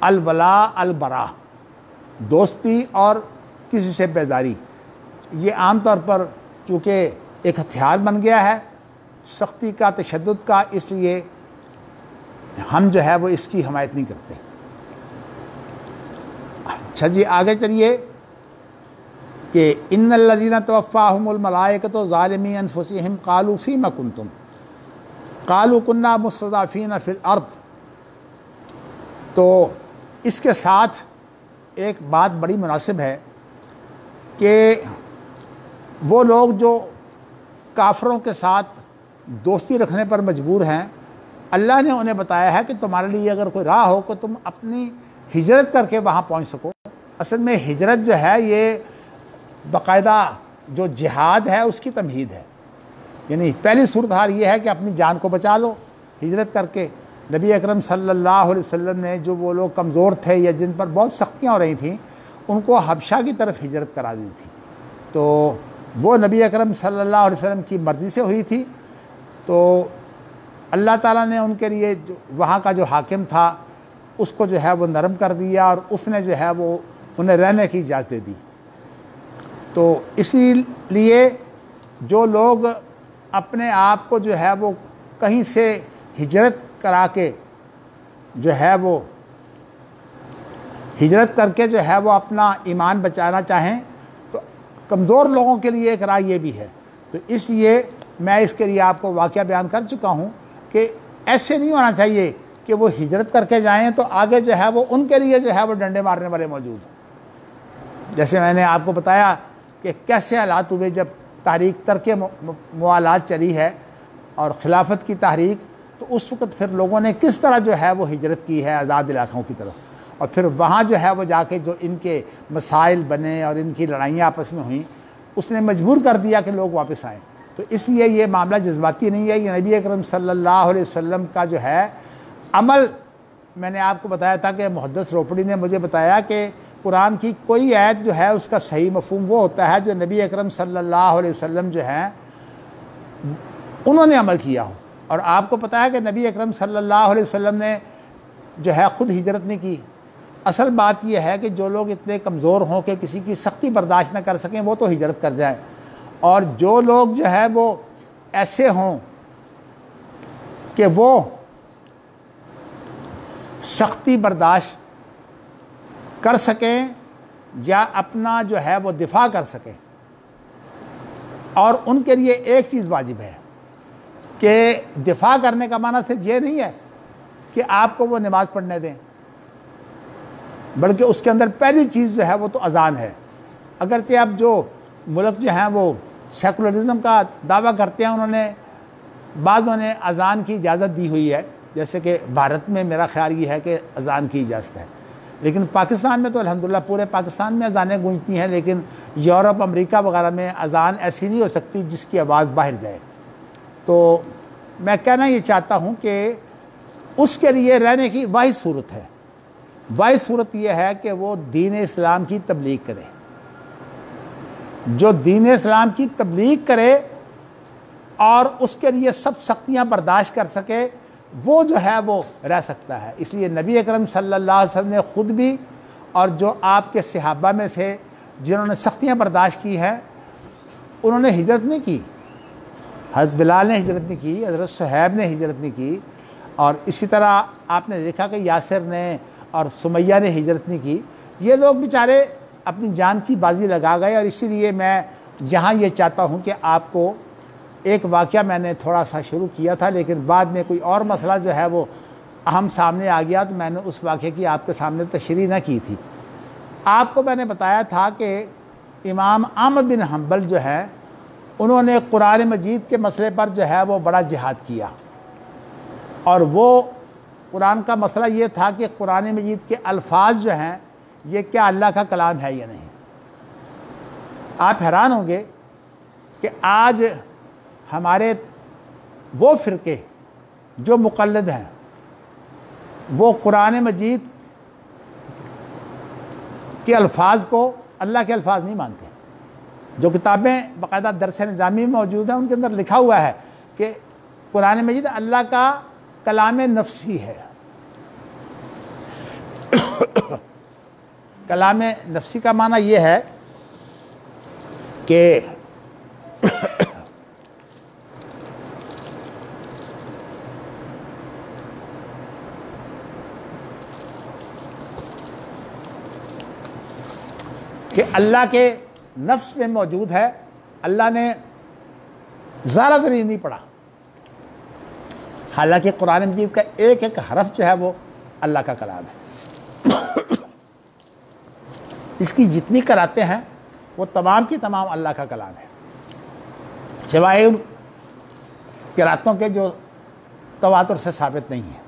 الولاء البراء، دوستی اور کسی سے بیزاری، یہ عام طور پر چونکہ ایک ہتھیار بن گیا ہے سختی کا، تشدد کا، اس لیے ہم جو ہے وہ اس کی حمایت نہیں کرتے۔ اچھا جی آگے چلیے کہ ان الذین توفاہم الملائکۃ ظالمی انفسہم قالوا فیم کنتم قالوا کنا مستضعفین فی الارض۔ تو اس کے ساتھ ایک بات بڑی مناسب ہے کہ وہ لوگ جو کافروں کے ساتھ دوستی رکھنے پر مجبور ہیں، اللہ نے انہیں بتایا ہے کہ تمہارے لیے اگر کوئی راہ ہو کہ تم اپنی ہجرت کر کے وہاں پہنچ سکو۔ اصل میں ہجرت جو ہے یہ باقاعدہ جو جہاد ہے اس کی تمہید ہے، یعنی پہلی صورتحال یہ ہے کہ اپنی جان کو بچا لو ہجرت کر کے۔ نبی اکرم صلی اللہ علیہ وسلم نے جو وہ لوگ کمزور تھے یا جن پر بہت سختیاں ہو رہی تھیں ان کو حبشہ کی طرف ہجرت کرا دی تھی، تو وہ نبی اکرم صلی اللہ علیہ وسلم کی مرضی سے ہوئی تھی، تو اللہ تعالیٰ نے ان کے لیے جو وہاں کا جو حاکم تھا اس کو جو ہے وہ نرم کر دیا اور اس نے جو ہے وہ انہیں رہنے کی اجازت دے دی۔ تو اسی لیے جو لوگ اپنے آپ کو جو ہے وہ کہیں سے ہجرت کرا کے جو ہے وہ ہجرت کر کے جو ہے وہ اپنا ایمان بچانا چاہیں تو کمزور لوگوں کے لیے ایک رائے یہ بھی ہے۔ تو اس لیے میں اس کے لیے آپ کو واقعہ بیان کر چکا ہوں کہ ایسے نہیں ہونا چاہیے کہ وہ ہجرت کر کے جائیں تو آگے جو ہے وہ ان کے لیے جو ہے وہ ڈنڈے مارنے والے موجود ہیں۔ جیسے میں نے آپ کو بتایا کہ کیسے حالات ہوئے جب تحریک ترک موالات چلی ہے اور خلافت کی تحریک، تو اس وقت پھر لوگوں نے کس طرح جو ہے وہ ہجرت کی ہے آزاد علاقوں کی طرف، اور پھر وہاں جو ہے وہ جا کے جو ان کے مسائل بنے اور ان کی لڑائیاں آپس میں ہوئیں، اس نے مجبور کر دیا کہ لوگ واپس آئیں۔ تو اس لیے یہ معاملہ جذباتی نہیں ہے، یہ نبی اکرم صلی اللہ علیہ وسلم کا جو ہے عمل۔ میں نے آپ کو بتایا تھا کہ محدث روپڑی نے مجھے بتایا کہ قرآن کی کوئی آیت جو ہے اس کا صحیح مفہوم وہ ہوتا ہے جو نبی اکرم صلی اللہ علیہ وسلم جو ہیں انہوں نے عمل کیا ہو، اور آپ کو پتہ ہے کہ نبی اکرم صلی اللہ علیہ وسلم نے جو ہے خود ہجرت نہیں کی۔ اصل بات یہ ہے کہ جو لوگ اتنے کمزور ہوں کہ کسی کی سختی برداشت نہ کر سکیں وہ تو ہجرت کر جائیں، اور جو لوگ جو ہے وہ ایسے ہوں کہ وہ سختی برداشت کر سکیں یا اپنا جو ہے وہ دفاع کر سکیں، اور ان کے لیے ایک چیز واجب ہے کہ دفاع کرنے کا معنی صرف یہ نہیں ہے کہ آپ کو وہ نماز پڑھنے دیں، بلکہ اس کے اندر پہلی چیز جو ہے وہ تو اذان ہے۔ اگرچہ اب جو ملک جو ہیں وہ سیکولرزم کا دعویٰ کرتے ہیں، بعضوں نے اذان کی اجازت دی ہوئی ہے، جیسے کہ بھارت میں میرا خیال یہ ہے کہ اذان کی اجازت ہے، لیکن پاکستان میں تو الحمدللہ پورے پاکستان میں اذانیں گونجتی ہیں، لیکن یورپ امریکہ وغیرہ میں اذان ایسی نہیں ہو سکتی جس کی آواز باہر جائے۔ تو میں کہنا یہ چاہتا ہوں کہ اس کے لیے رہنے کی واحد صورت ہے، واحد صورت یہ ہے کہ وہ دین اسلام کی تبلیغ کرے۔ جو دین اسلام کی تبلیغ کرے اور اس کے لیے سب سختیاں برداشت کر سکے، وہ جو ہے وہ رہ سکتا ہے۔ اس لیے نبی اکرم صلی اللہ علیہ وسلم نے خود بھی اور جو آپ کے صحابہ میں سے جنہوں نے سختیاں برداشت کی ہیں انہوں نے ہجرت نہیں کی۔ حضرت بلال نے ہجرت نہیں کی، حضرت صہیب نے ہجرت نہیں کی، اور اسی طرح آپ نے دیکھا کہ یاسر نے اور سمیہ نے ہجرت نہیں کی، یہ لوگ بیچارے اپنی جان کی بازی لگا گئے۔ اور اسی لیے میں یہاں یہ چاہتا ہوں کہ آپ کو ایک واقعہ میں نے تھوڑا سا شروع کیا تھا، لیکن بعد میں کوئی اور مسئلہ جو ہے وہ اہم سامنے آ گیا، تو میں نے اس واقعے کی آپ کے سامنے تشریح نہ کی تھی۔ آپ کو میں نے بتایا تھا کہ امام احمد بن حنبل جو ہے انہوں نے قرآن مجید کے مسئلے پر جو ہے وہ بڑا جہاد کیا، اور وہ قرآن کا مسئلہ یہ تھا کہ قرآن مجید کے الفاظ جو ہیں یہ کیا اللہ کا کلام ہے یا نہیں۔ آپ حیران ہوں گے کہ آج ہمارے وہ فرقے جو مقلد ہیں وہ قرآن مجید کے الفاظ کو اللہ کے الفاظ نہیں مانتے۔ جو کتابیں باقاعدہ درس نظامی میں موجود ہیں ان کے اندر لکھا ہوا ہے کہ قرآن مجید اللہ کا کلام نفسی ہے۔ کلام نفسی کا معنی یہ ہے کہ اللہ کے نفس میں موجود ہے، اللہ نے ذرا دری نہیں پڑھا، حالانکہ قرآن مجید کا ایک ایک حرف جو ہے وہ اللہ کا کلام ہے۔ اس کی جتنی قراتیں ہیں وہ تمام کی تمام اللہ کا کلام ہے، سوائے ان قراتوں کے جو تواتر سے ثابت نہیں ہیں۔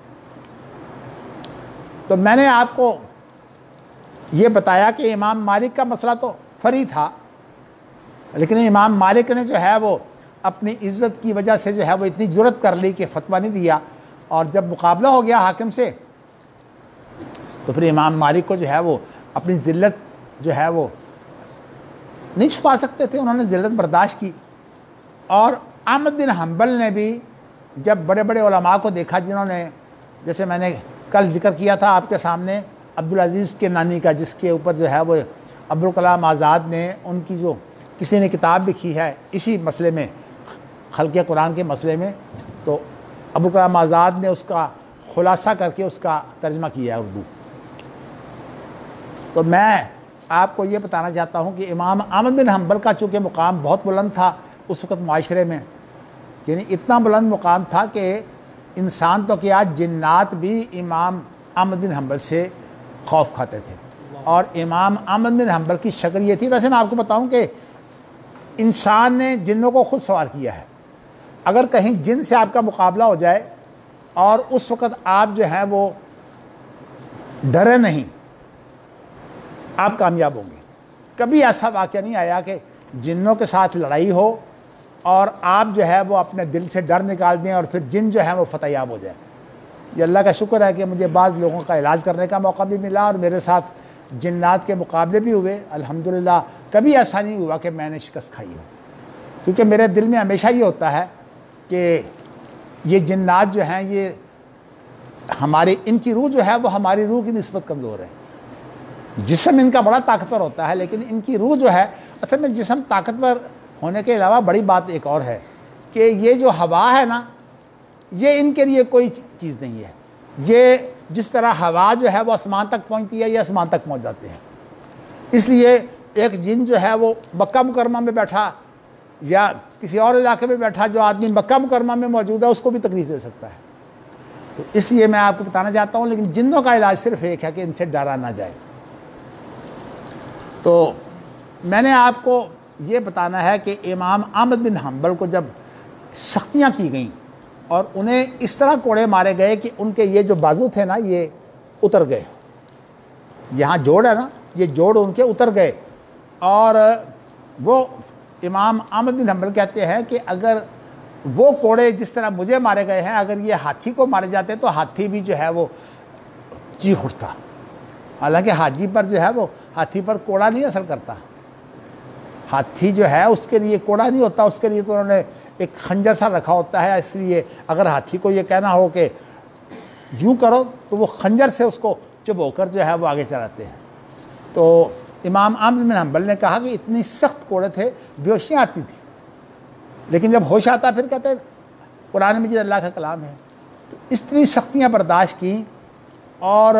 تو میں نے آپ کو یہ بتایا کہ امام مالک کا مسئلہ تو فری تھا، لیکن امام مالک نے جو ہے وہ اپنی عزت کی وجہ سے جو ہے وہ اتنی جرت کر لی کہ فتویٰ نہیں دیا، اور جب مقابلہ ہو گیا حاکم سے تو پھر امام مالک کو جو ہے وہ اپنی ذلت جو ہے وہ نہیں چھپا سکتے تھے، انہوں نے ذلت برداشت کی۔ اور احمد بن حنبل نے بھی جب بڑے بڑے علماء کو دیکھا جنہوں نے، جیسے میں نے کل ذکر کیا تھا آپ کے سامنے عبدالعزیز کے نانی کا، جس کے اوپر جو ہے وہ ابوالکلام آزاد نے ان کی جو کسی نے کتاب لکھی ہے اسی مسئلے میں، خلق قرآن کے مسئلے میں، تو ابوالکلام آزاد نے اس کا خلاصہ کر کے اس کا ترجمہ کیا ہے اردو۔ تو میں آپ کو یہ بتانا چاہتا ہوں کہ امام احمد بن حنبل کا چونکہ مقام بہت بلند تھا اس وقت معاشرے میں، یعنی اتنا بلند مقام تھا کہ انسان تو کیا جنات بھی امام احمد بن حنبل سے خوف کھاتے تھے۔ اور امام احمد بن حنبل کی شکل یہ تھی، ویسے میں آپ کو بتاؤں کہ انسان نے جنوں کو خود سوال کیا ہے، اگر کہیں جن سے آپ کا مقابلہ ہو جائے اور اس وقت آپ جو ہیں وہ ڈرے نہیں، آپ کامیاب ہوں گے۔ کبھی ایسا واقعہ نہیں آیا کہ جنوں کے ساتھ لڑائی ہو اور آپ جو ہے وہ اپنے دل سے ڈر نکال دیں اور پھر جن جو ہے وہ فتح یاب ہو جائے۔ یہ اللہ کا شکر ہے کہ مجھے بعض لوگوں کا علاج کرنے کا موقع بھی ملا اور میرے ساتھ جنات کے مقابلے بھی ہوئے، الحمدللہ۔ کبھی ایسا نہیں ہوا کہ میں نے شکست کھائی ہو، کیونکہ میرے دل میں ہمیشہ یہ ہوتا ہے کہ یہ جنات جو ہیں یہ ہماری، ان کی روح جو ہے وہ ہماری روح کی نسبت کمزور ہے۔ جسم ان کا بڑا طاقتور ہوتا ہے لیکن ان کی روح جو ہے، اصل میں جسم طاقتور ہونے کے علاوہ بڑی بات ایک اور ہے کہ یہ جو ہوا ہے نا، یہ ان کے لیے کوئی چیز نہیں ہے۔ یہ جس طرح ہوا جو ہے وہ آسمان تک پہنچتی ہے، یہ آسمان تک پہنچ جاتے ہیں۔ اس لیے ایک جن جو ہے وہ مکہ مکرمہ میں بیٹھا یا کسی اور علاقے میں بیٹھا، جو آدمی مکہ مکرمہ میں موجود ہے اس کو بھی تکلیف دے سکتا ہے۔ تو اس لیے میں آپ کو بتانا چاہتا ہوں، لیکن جنوں کا علاج صرف ایک ہے کہ ان سے ڈرا نہ جائے۔ تو میں نے آپ کو یہ بتانا ہے کہ امام احمد بن حنبل کو جب سختیاں کی گئیں اور انہیں اس طرح کوڑے مارے گئے کہ ان کے یہ جو بازو تھے نا یہ اتر گئے، یہاں جوڑ ہے نا، یہ جوڑ ان کے اتر گئے۔ اور وہ امام احمد بن حنبل کہتے ہیں کہ اگر وہ کوڑے جس طرح مجھے مارے گئے ہیں، اگر یہ ہاتھی کو مارے جاتے تو ہاتھی بھی جو ہے وہ چیخ اٹھتا۔ حالانکہ حاجی پر جو ہے وہ ہاتھی پر کوڑا نہیں اثر کرتا، ہاتھی جو ہے اس کے لیے کوڑا نہیں ہوتا، اس کے لیے تو انہوں نے ایک خنجر سا رکھا ہوتا ہے۔ اس لیے اگر ہاتھی کو یہ کہنا ہو کہ یوں کرو تو وہ خنجر سے اس کو چبو کر جو ہے وہ آگے چلاتے ہیں۔ تو امام احمد بن حنبل نے کہا کہ اتنی سخت کوڑے تھے، بے ہوشیاں آتی تھی، لیکن جب ہوش آتا پھر کہتے قرآن مجید اللہ کا کلام ہے۔ تو تو اتنی سختیاں برداشت کیں، اور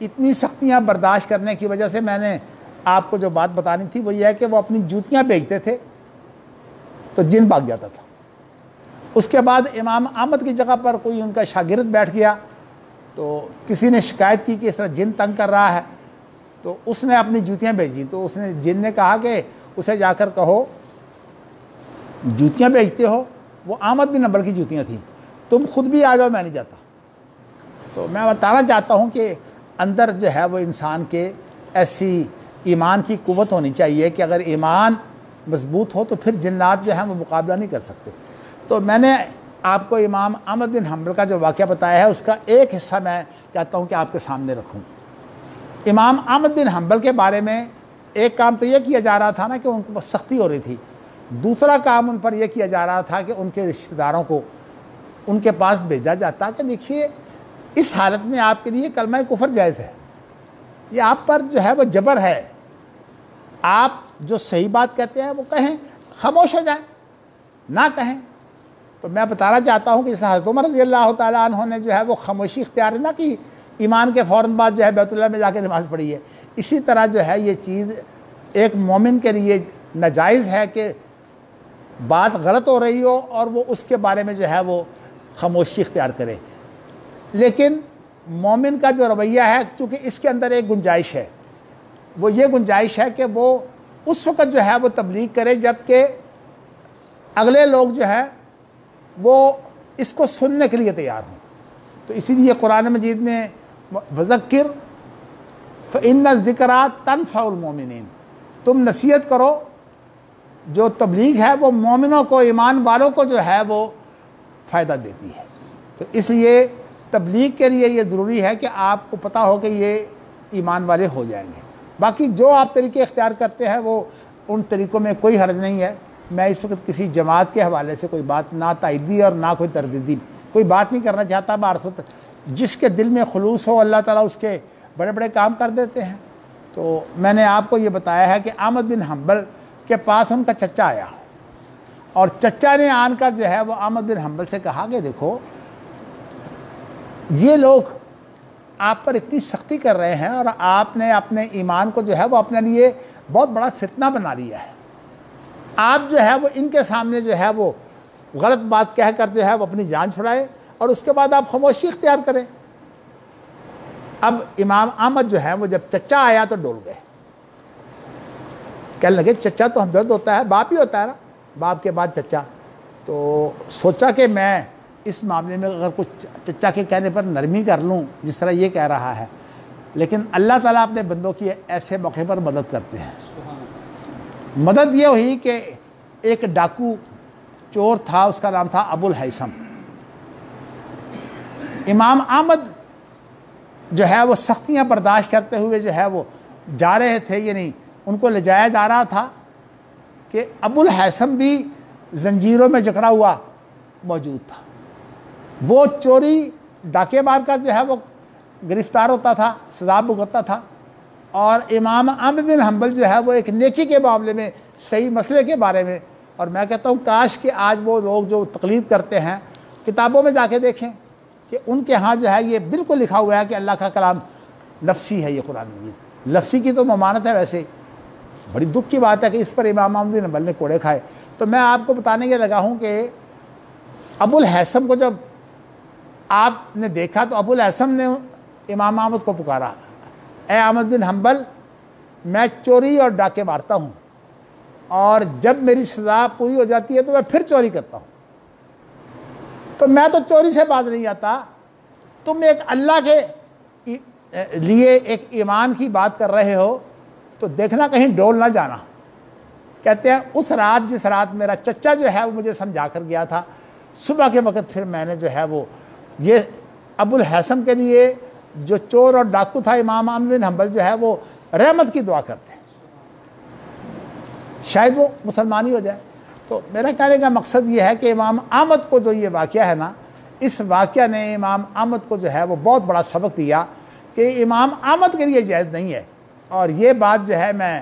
اتنی سختیاں برداشت کرنے کی وجہ سے میں نے آپ کو جو بات بتانی تھی وہ یہ ہے کہ وہ اپنی جوتیاں بیچتے تھے تو جن بھاگ جاتا تھا۔ اس کے بعد امام احمد کی جگہ پر کوئی ان کا شاگرد بیٹھ گیا، تو کسی نے شکایت کی کہ اس طرح جن تنگ کر رہا ہے، تو اس نے اپنی جوتیاں بھیجی۔ تو اس نے جن نے کہا کہ اسے جا کر کہو جوتیاں بیچتے ہو، وہ احمد بن حنبل کی جوتیاں تھیں، تم خود بھی آ جاؤ، میں نہیں جاتا۔ تو میں بتانا چاہتا ہوں کہ اندر جو ہے وہ انسان کے ایسی ایمان کی قوت ہونی چاہیے کہ اگر ایمان مضبوط ہو تو پھر جنات جو ہیں وہ مقابلہ نہیں کر سکتے۔ تو میں نے آپ کو امام احمد بن حنبل کا جو واقعہ بتایا ہے اس کا ایک حصہ میں چاہتا ہوں کہ آپ کے سامنے رکھوں۔ امام احمد بن حنبل کے بارے میں ایک کام تو یہ کیا جا رہا تھا نا کہ ان کو سختی ہو رہی تھی، دوسرا کام ان پر یہ کیا جا رہا تھا کہ ان کے رشتہ داروں کو ان کے پاس بھیجا جاتا کہ دیکھیے اس حالت میں آپ کے لیے کلمہ کفر جائز ہے، یہ آپ پر جو ہے وہ جبر ہے، آپ جو صحیح بات کہتے ہیں وہ کہیں، خاموش ہو جائیں، نہ کہیں۔ تو میں بتانا چاہتا ہوں کہ اس حضرت عمر رضی اللہ تعالیٰ عنہ نے جو ہے وہ خاموشی اختیار نہ کی، ایمان کے فوراً بعد جو ہے بیت اللہ میں جا کے نماز پڑھی ہے۔ اسی طرح جو ہے یہ چیز ایک مومن کے لیے ناجائز ہے کہ بات غلط ہو رہی ہو اور وہ اس کے بارے میں جو ہے وہ خاموشی اختیار کرے، لیکن مومن کا جو رویہ ہے چونکہ اس کے اندر ایک گنجائش ہے، وہ یہ گنجائش ہے کہ وہ اس وقت جو ہے وہ تبلیغ کرے جب کہ اگلے لوگ جو ہیں وہ اس کو سننے کے لیے تیار ہوں۔ تو اسی لیے قرآن مجید میں وذکر فإن الذکریٰ تنفع المؤمنین، تم نصیحت کرو، جو تبلیغ ہے وہ مومنوں کو، ایمان والوں کو جو ہے وہ فائدہ دیتی ہے۔ تو اس لیے تبلیغ کے لیے یہ ضروری ہے کہ آپ کو پتہ ہو کہ یہ ایمان والے ہو جائیں گے۔ باقی جو آپ طریقے اختیار کرتے ہیں وہ ان طریقوں میں کوئی حرج نہیں ہے۔ میں اس وقت کسی جماعت کے حوالے سے کوئی بات نہ تائیدی اور نہ کوئی تردیدی کوئی بات نہیں کرنا چاہتا۔ بارسط جس کے دل میں خلوص ہو اللہ تعالیٰ اس کے بڑے بڑے کام کر دیتے ہیں۔ تو میں نے آپ کو یہ بتایا ہے کہ احمد بن حنبل کے پاس ان کا چچا آیا، اور چچا نے آن کر جو ہے وہ احمد بن حنبل سے کہا کہ دیکھو یہ لوگ آپ پر اتنی سختی کر رہے ہیں اور آپ نے اپنے ایمان کو جو ہے وہ اپنے لیے بہت بڑا فتنہ بنا لیا ہے، آپ جو ہے وہ ان کے سامنے جو ہے وہ غلط بات کہہ کر جو ہے وہ اپنی جان چھڑائے اور اس کے بعد آپ خاموشی اختیار کریں۔ اب امام احمد جو ہے وہ جب چچا آیا تو ڈول گئے، کہنے لگے چچا تو ہمدرد ہوتا ہے، باپ ہی ہوتا ہے نا، باپ کے بعد چچا۔ تو سوچا کہ میں اس معاملے میں اگر کچھ چچا کے کہنے پر نرمی کر لوں جس طرح یہ کہہ رہا ہے، لیکن اللہ تعالیٰ اپنے بندوں کی ایسے موقع پر مدد کرتے ہیں۔ مدد یہ ہوئی کہ ایک ڈاکو چور تھا، اس کا نام تھا ابو الہیثم۔ امام احمد جو ہے وہ سختیاں برداشت کرتے ہوئے جو ہے وہ جا رہے تھے، یعنی ان کو لے جایا جا رہا تھا کہ ابو الہیثم بھی زنجیروں میں جکڑا ہوا موجود تھا۔ وہ چوری ڈاکے مار کر جو ہے وہ گرفتار ہوتا تھا، سزا بھگتتا تھا، اور امام احمد بن حنبل جو ہے وہ ایک نیکی کے معاملے میں، صحیح مسئلے کے بارے میں، اور میں کہتا ہوں کاش کہ آج وہ لوگ جو تقلید کرتے ہیں کتابوں میں جا کے دیکھیں کہ ان کے ہاں جو ہے یہ بالکل لکھا ہوا ہے کہ اللہ کا کلام لفظی ہے۔ یہ قرآن مجید لفظی کی تو ممانت ہے، ویسے بڑی دکھ کی بات ہے کہ اس پر امام احمد بن حنبل نے کوڑے کھائے۔ تو میں آپ کو بتانے کے لگا ہوں کہ ابو الہیثم کو جب آپ نے دیکھا تو ابو الہیثم نے امام احمد کو پکارا، اے احمد بن حنبل، میں چوری اور ڈاکے مارتا ہوں، اور جب میری سزا پوری ہو جاتی ہے تو میں پھر چوری کرتا ہوں، تو میں تو چوری سے باز نہیں آتا، تم ایک اللہ کے لیے ایک ایمان کی بات کر رہے ہو تو دیکھنا کہیں ڈول نہ جانا۔ کہتے ہیں اس رات جس رات میرا چچا جو ہے وہ مجھے سمجھا کر گیا تھا، صبح کے وقت پھر میں نے جو ہے وہ یہ ابو الہیثم کے لیے جو چور اور ڈاکو تھا امام احمد بن حنبل جو ہے وہ رحمت کی دعا کرتے ہیں، شاید وہ مسلمان ہی ہو جائے۔ تو میرا کہنے کا مقصد یہ ہے کہ امام احمد کو جو یہ واقعہ ہے نا، اس واقعہ نے امام احمد کو جو ہے وہ بہت بڑا سبق دیا کہ امام احمد کے لیے جائز نہیں ہے۔ اور یہ بات جو ہے میں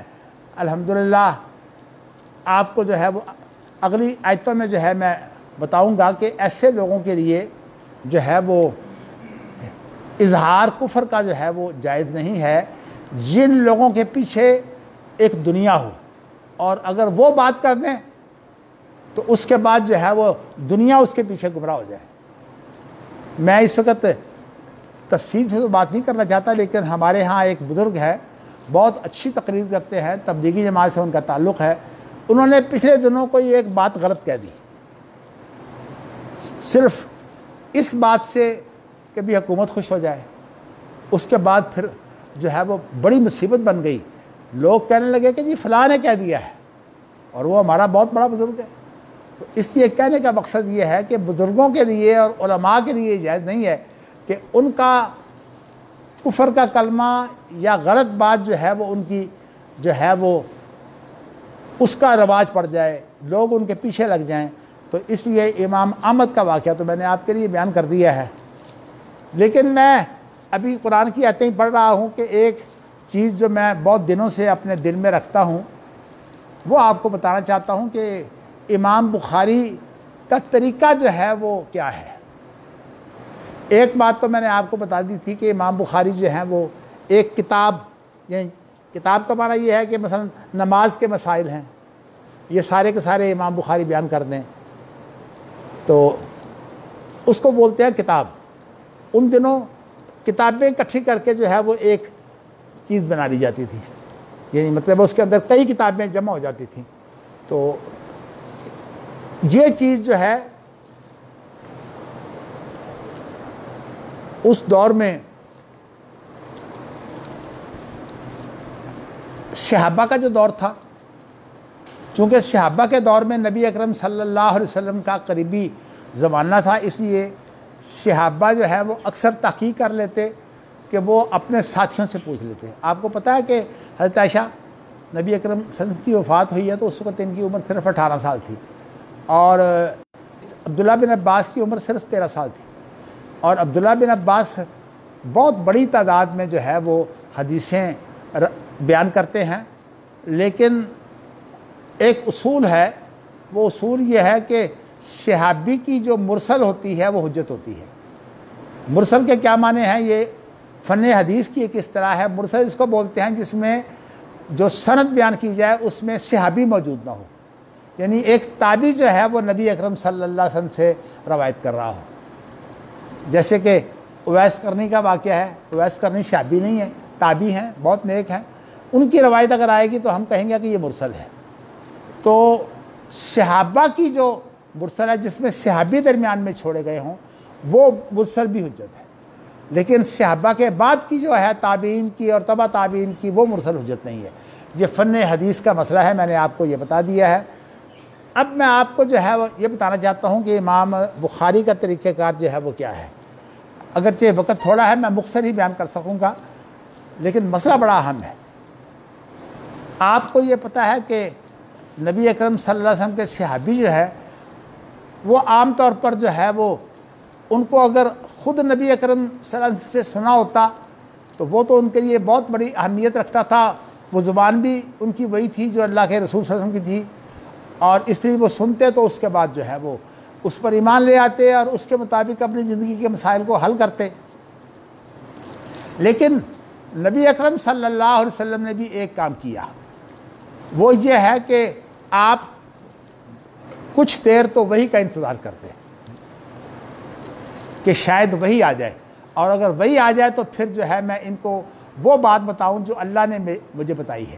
الحمدللہ آپ کو جو ہے وہ اگلی آیتوں میں جو ہے میں بتاؤں گا کہ ایسے لوگوں کے لیے جو ہے وہ اظہار کفر کا جو ہے وہ جائز نہیں ہے جن لوگوں کے پیچھے ایک دنیا ہو، اور اگر وہ بات کر دیں تو اس کے بعد جو ہے وہ دنیا اس کے پیچھے گمراہ ہو جائے۔ میں اس وقت تفصیل سے تو بات نہیں کرنا چاہتا، لیکن ہمارے ہاں ایک بزرگ ہے، بہت اچھی تقریر کرتے ہیں، تبلیغی جماعت سے ان کا تعلق ہے، انہوں نے پچھلے دنوں کوئی ایک بات غلط کہہ دی، صرف اس بات سے کہ بھی حکومت خوش ہو جائے۔ اس کے بعد پھر جو ہے وہ بڑی مصیبت بن گئی، لوگ کہنے لگے کہ جی فلاں نے کہہ دیا ہے، اور وہ ہمارا بہت بڑا بزرگ ہے۔ تو اس لیے کہنے کا مقصد یہ ہے کہ بزرگوں کے لیے اور علماء کے لیے جائز نہیں ہے کہ ان کا کفر کا کلمہ یا غلط بات جو ہے وہ ان کی جو ہے وہ اس کا رواج پڑ جائے، لوگ ان کے پیچھے لگ جائیں۔ تو اس لیے امام احمد کا واقعہ تو میں نے آپ کے لیے بیان کر دیا ہے، لیکن میں ابھی قرآن کی آیتیں پڑھ رہا ہوں کہ ایک چیز جو میں بہت دنوں سے اپنے دل میں رکھتا ہوں وہ آپ کو بتانا چاہتا ہوں کہ امام بخاری کا طریقہ جو ہے وہ کیا ہے۔ ایک بات تو میں نے آپ کو بتا دی تھی کہ امام بخاری جو ہیں وہ ایک کتاب، یعنی کتاب کا معنی یہ ہے کہ مثلا نماز کے مسائل ہیں، یہ سارے کے سارے امام بخاری بیان کر دیں تو اس کو بولتے ہیں کتاب۔ ان دنوں کتابیں اکٹھی کر کے جو ہے وہ ایک چیز بنا لی جاتی تھی، یعنی مطلب اس کے اندر کئی کتابیں جمع ہو جاتی تھیں۔ تو یہ چیز جو ہے اس دور میں صحابہ کا جو دور تھا، چونکہ صحابہ کے دور میں نبی اکرم صلی اللہ علیہ وسلم کا قریبی زمانہ تھا، اس لیے صحابہ جو ہے وہ اکثر تحقیق کر لیتے کہ وہ اپنے ساتھیوں سے پوچھ لیتے۔ آپ کو پتہ ہے کہ حضرت عائشہ نبی اکرم صلی اللہ علیہ وسلم کی وفات ہوئی ہے تو اس وقت ان کی عمر صرف 18 سال تھی، اور عبداللہ بن عباس کی عمر صرف 13 سال تھی، اور عبداللہ بن عباس بہت بڑی تعداد میں جو ہے وہ حدیثیں بیان کرتے ہیں، لیکن ایک اصول ہے، وہ اصول یہ ہے کہ صحابی کی جو مرسل ہوتی ہے وہ حجت ہوتی ہے۔ مرسل کے کیا معنی ہیں؟ یہ فن حدیث کی ایک اصطلاح ہے۔ مرسل اس کو بولتے ہیں جس میں جو سند بیان کی جائے اس میں صحابی موجود نہ ہو، یعنی ایک تابعی جو ہے وہ نبی اکرم صلی اللہ علیہ وسلم سے روایت کر رہا ہو۔ جیسے کہ اویس قرنی کا واقعہ ہے، اویس قرنی صحابی نہیں ہے، تابعی ہیں، بہت نیک ہیں، ان کی روایت اگر آئے گی تو ہم کہیں گے کہ یہ مرسل ہے۔ تو صحابہ کی جو مرسل ہے جس میں صحابی درمیان میں چھوڑے گئے ہوں وہ مرسل بھی حجت ہے، لیکن صحابہ کے بعد کی جو ہے تابعین کی اور تبع تابعین کی وہ مرسل حجت نہیں ہے۔ یہ فن حدیث کا مسئلہ ہے، میں نے آپ کو یہ بتا دیا ہے۔ اب میں آپ کو جو ہے وہ یہ بتانا چاہتا ہوں کہ امام بخاری کا طریقہ کار جو ہے وہ کیا ہے۔ اگرچہ وقت تھوڑا ہے، میں مختصر ہی بیان کر سکوں گا، لیکن مسئلہ بڑا اہم ہے۔ آپ کو یہ پتہ ہے کہ نبی اکرم صلی اللہ علیہ وسلم کے صحابی جو ہے وہ عام طور پر جو ہے وہ ان کو اگر خود نبی اکرم صلی اللہ علیہ وسلم سے سنا ہوتا تو وہ تو ان کے لیے بہت بڑی اہمیت رکھتا تھا، وہ زبان بھی ان کی وہی تھی جو اللہ کے رسول صلی اللہ علیہ وسلم کی تھی، اور اس لیے وہ سنتے تو اس کے بعد جو ہے وہ اس پر ایمان لے آتے اور اس کے مطابق اپنی زندگی کے مسائل کو حل کرتے۔ لیکن نبی اکرم صلی اللہ علیہ وسلم نے بھی ایک کام کیا، وہ یہ ہے کہ آپ کچھ دیر تو وحی کا انتظار کرتے کہ شاید وحی آ جائے، اور اگر وحی آ جائے تو پھر جو ہے میں ان کو وہ بات بتاؤں جو اللہ نے مجھے بتائی ہے۔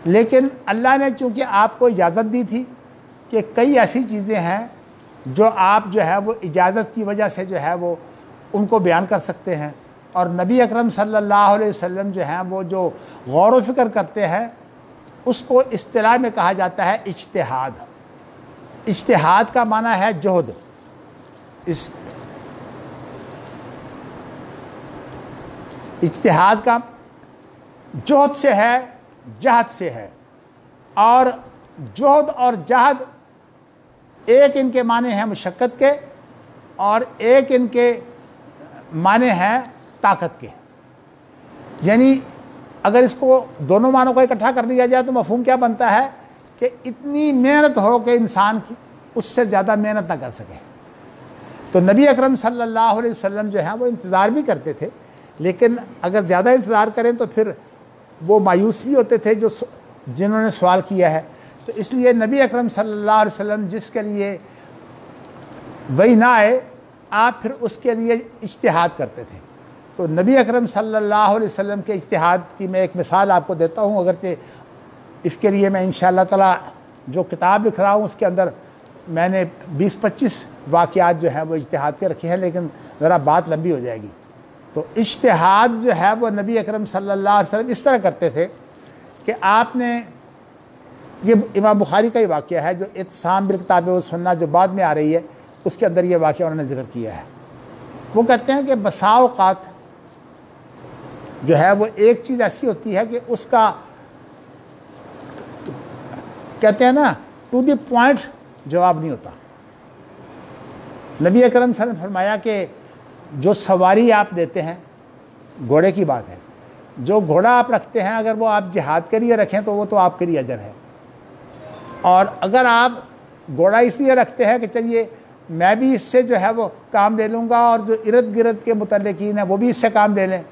لیکن اللہ نے چونکہ آپ کو اجازت دی تھی کہ کئی ایسی چیزیں ہیں جو آپ جو ہے وہ اجازت کی وجہ سے جو ہے وہ ان کو بیان کر سکتے ہیں، اور نبی اکرم صلی اللہ علیہ وسلم جو ہیں وہ جو غور و فکر کرتے ہیں اس کو اصطلاح میں کہا جاتا ہے اجتہاد۔ اجتہاد کا معنی ہے جہد، اجتہاد کا جہد سے ہے، جہد سے ہے، اور جہد اور جہد ایک ان کے معنی ہیں مشقت کے اور ایک ان کے معنی ہیں طاقت کے۔ یعنی اگر اس کو دونوں معنوں کو اکٹھا کر لیا جائے تو مفہوم کیا بنتا ہے کہ اتنی محنت ہو کہ انسان اس سے زیادہ محنت نہ کر سکے، تو نبی اکرم صلی اللہ علیہ وسلم جو ہیں وہ انتظار بھی کرتے تھے، لیکن اگر زیادہ انتظار کریں تو پھر وہ مایوس بھی ہوتے تھے جنہوں نے سوال کیا ہے۔ تو اس لیے نبی اکرم صلی اللہ علیہ وسلم جس کے لیے وہی نہ آئے، آپ پھر اس کے لیے اجتہاد کرتے تھے۔ تو نبی اکرم صلی اللہ علیہ وسلم کے اجتہاد کی میں ایک مثال آپ کو دیتا ہوں، اگرچہ اس کے لیے میں انشاءاللہ تعالی جو کتاب لکھ رہا ہوں اس کے اندر میں نے 20-25 واقعات جو ہیں وہ اجتہاد کے رکھے ہیں، لیکن ذرا بات لمبی ہو جائے گی۔ تو اجتہاد جو ہے وہ نبی اکرم صلی اللہ علیہ وسلم اس طرح کرتے تھے کہ آپ نے، یہ امام بخاری کا ہی واقعہ ہے جو اعتصام بالکتاب و سنہ جو بعد میں آ رہی ہے، اس کے اندر یہ واقعہ انہوں نے ذکر کیا ہے۔ وہ کہتے ہیں کہ بسا اوقات جو ہے وہ ایک چیز ایسی ہوتی ہے کہ اس کا کہتے ہیں نا ٹو دی پوائنٹ جواب نہیں ہوتا۔ نبی اکرم صلی اللہ علیہ وسلم نے فرمایا کہ جو سواری آپ دیتے ہیں، گھوڑے کی بات ہے، جو گھوڑا آپ رکھتے ہیں اگر وہ آپ جہاد کے لیے رکھیں تو وہ تو آپ کے لیے اجر ہے، اور اگر آپ گھوڑا اس لیے رکھتے ہیں کہ چلیے میں بھی اس سے جو ہے وہ کام لے لوں گا اور جو ارد گرد کے متعلقین ہیں وہ بھی اس سے کام لے لیں،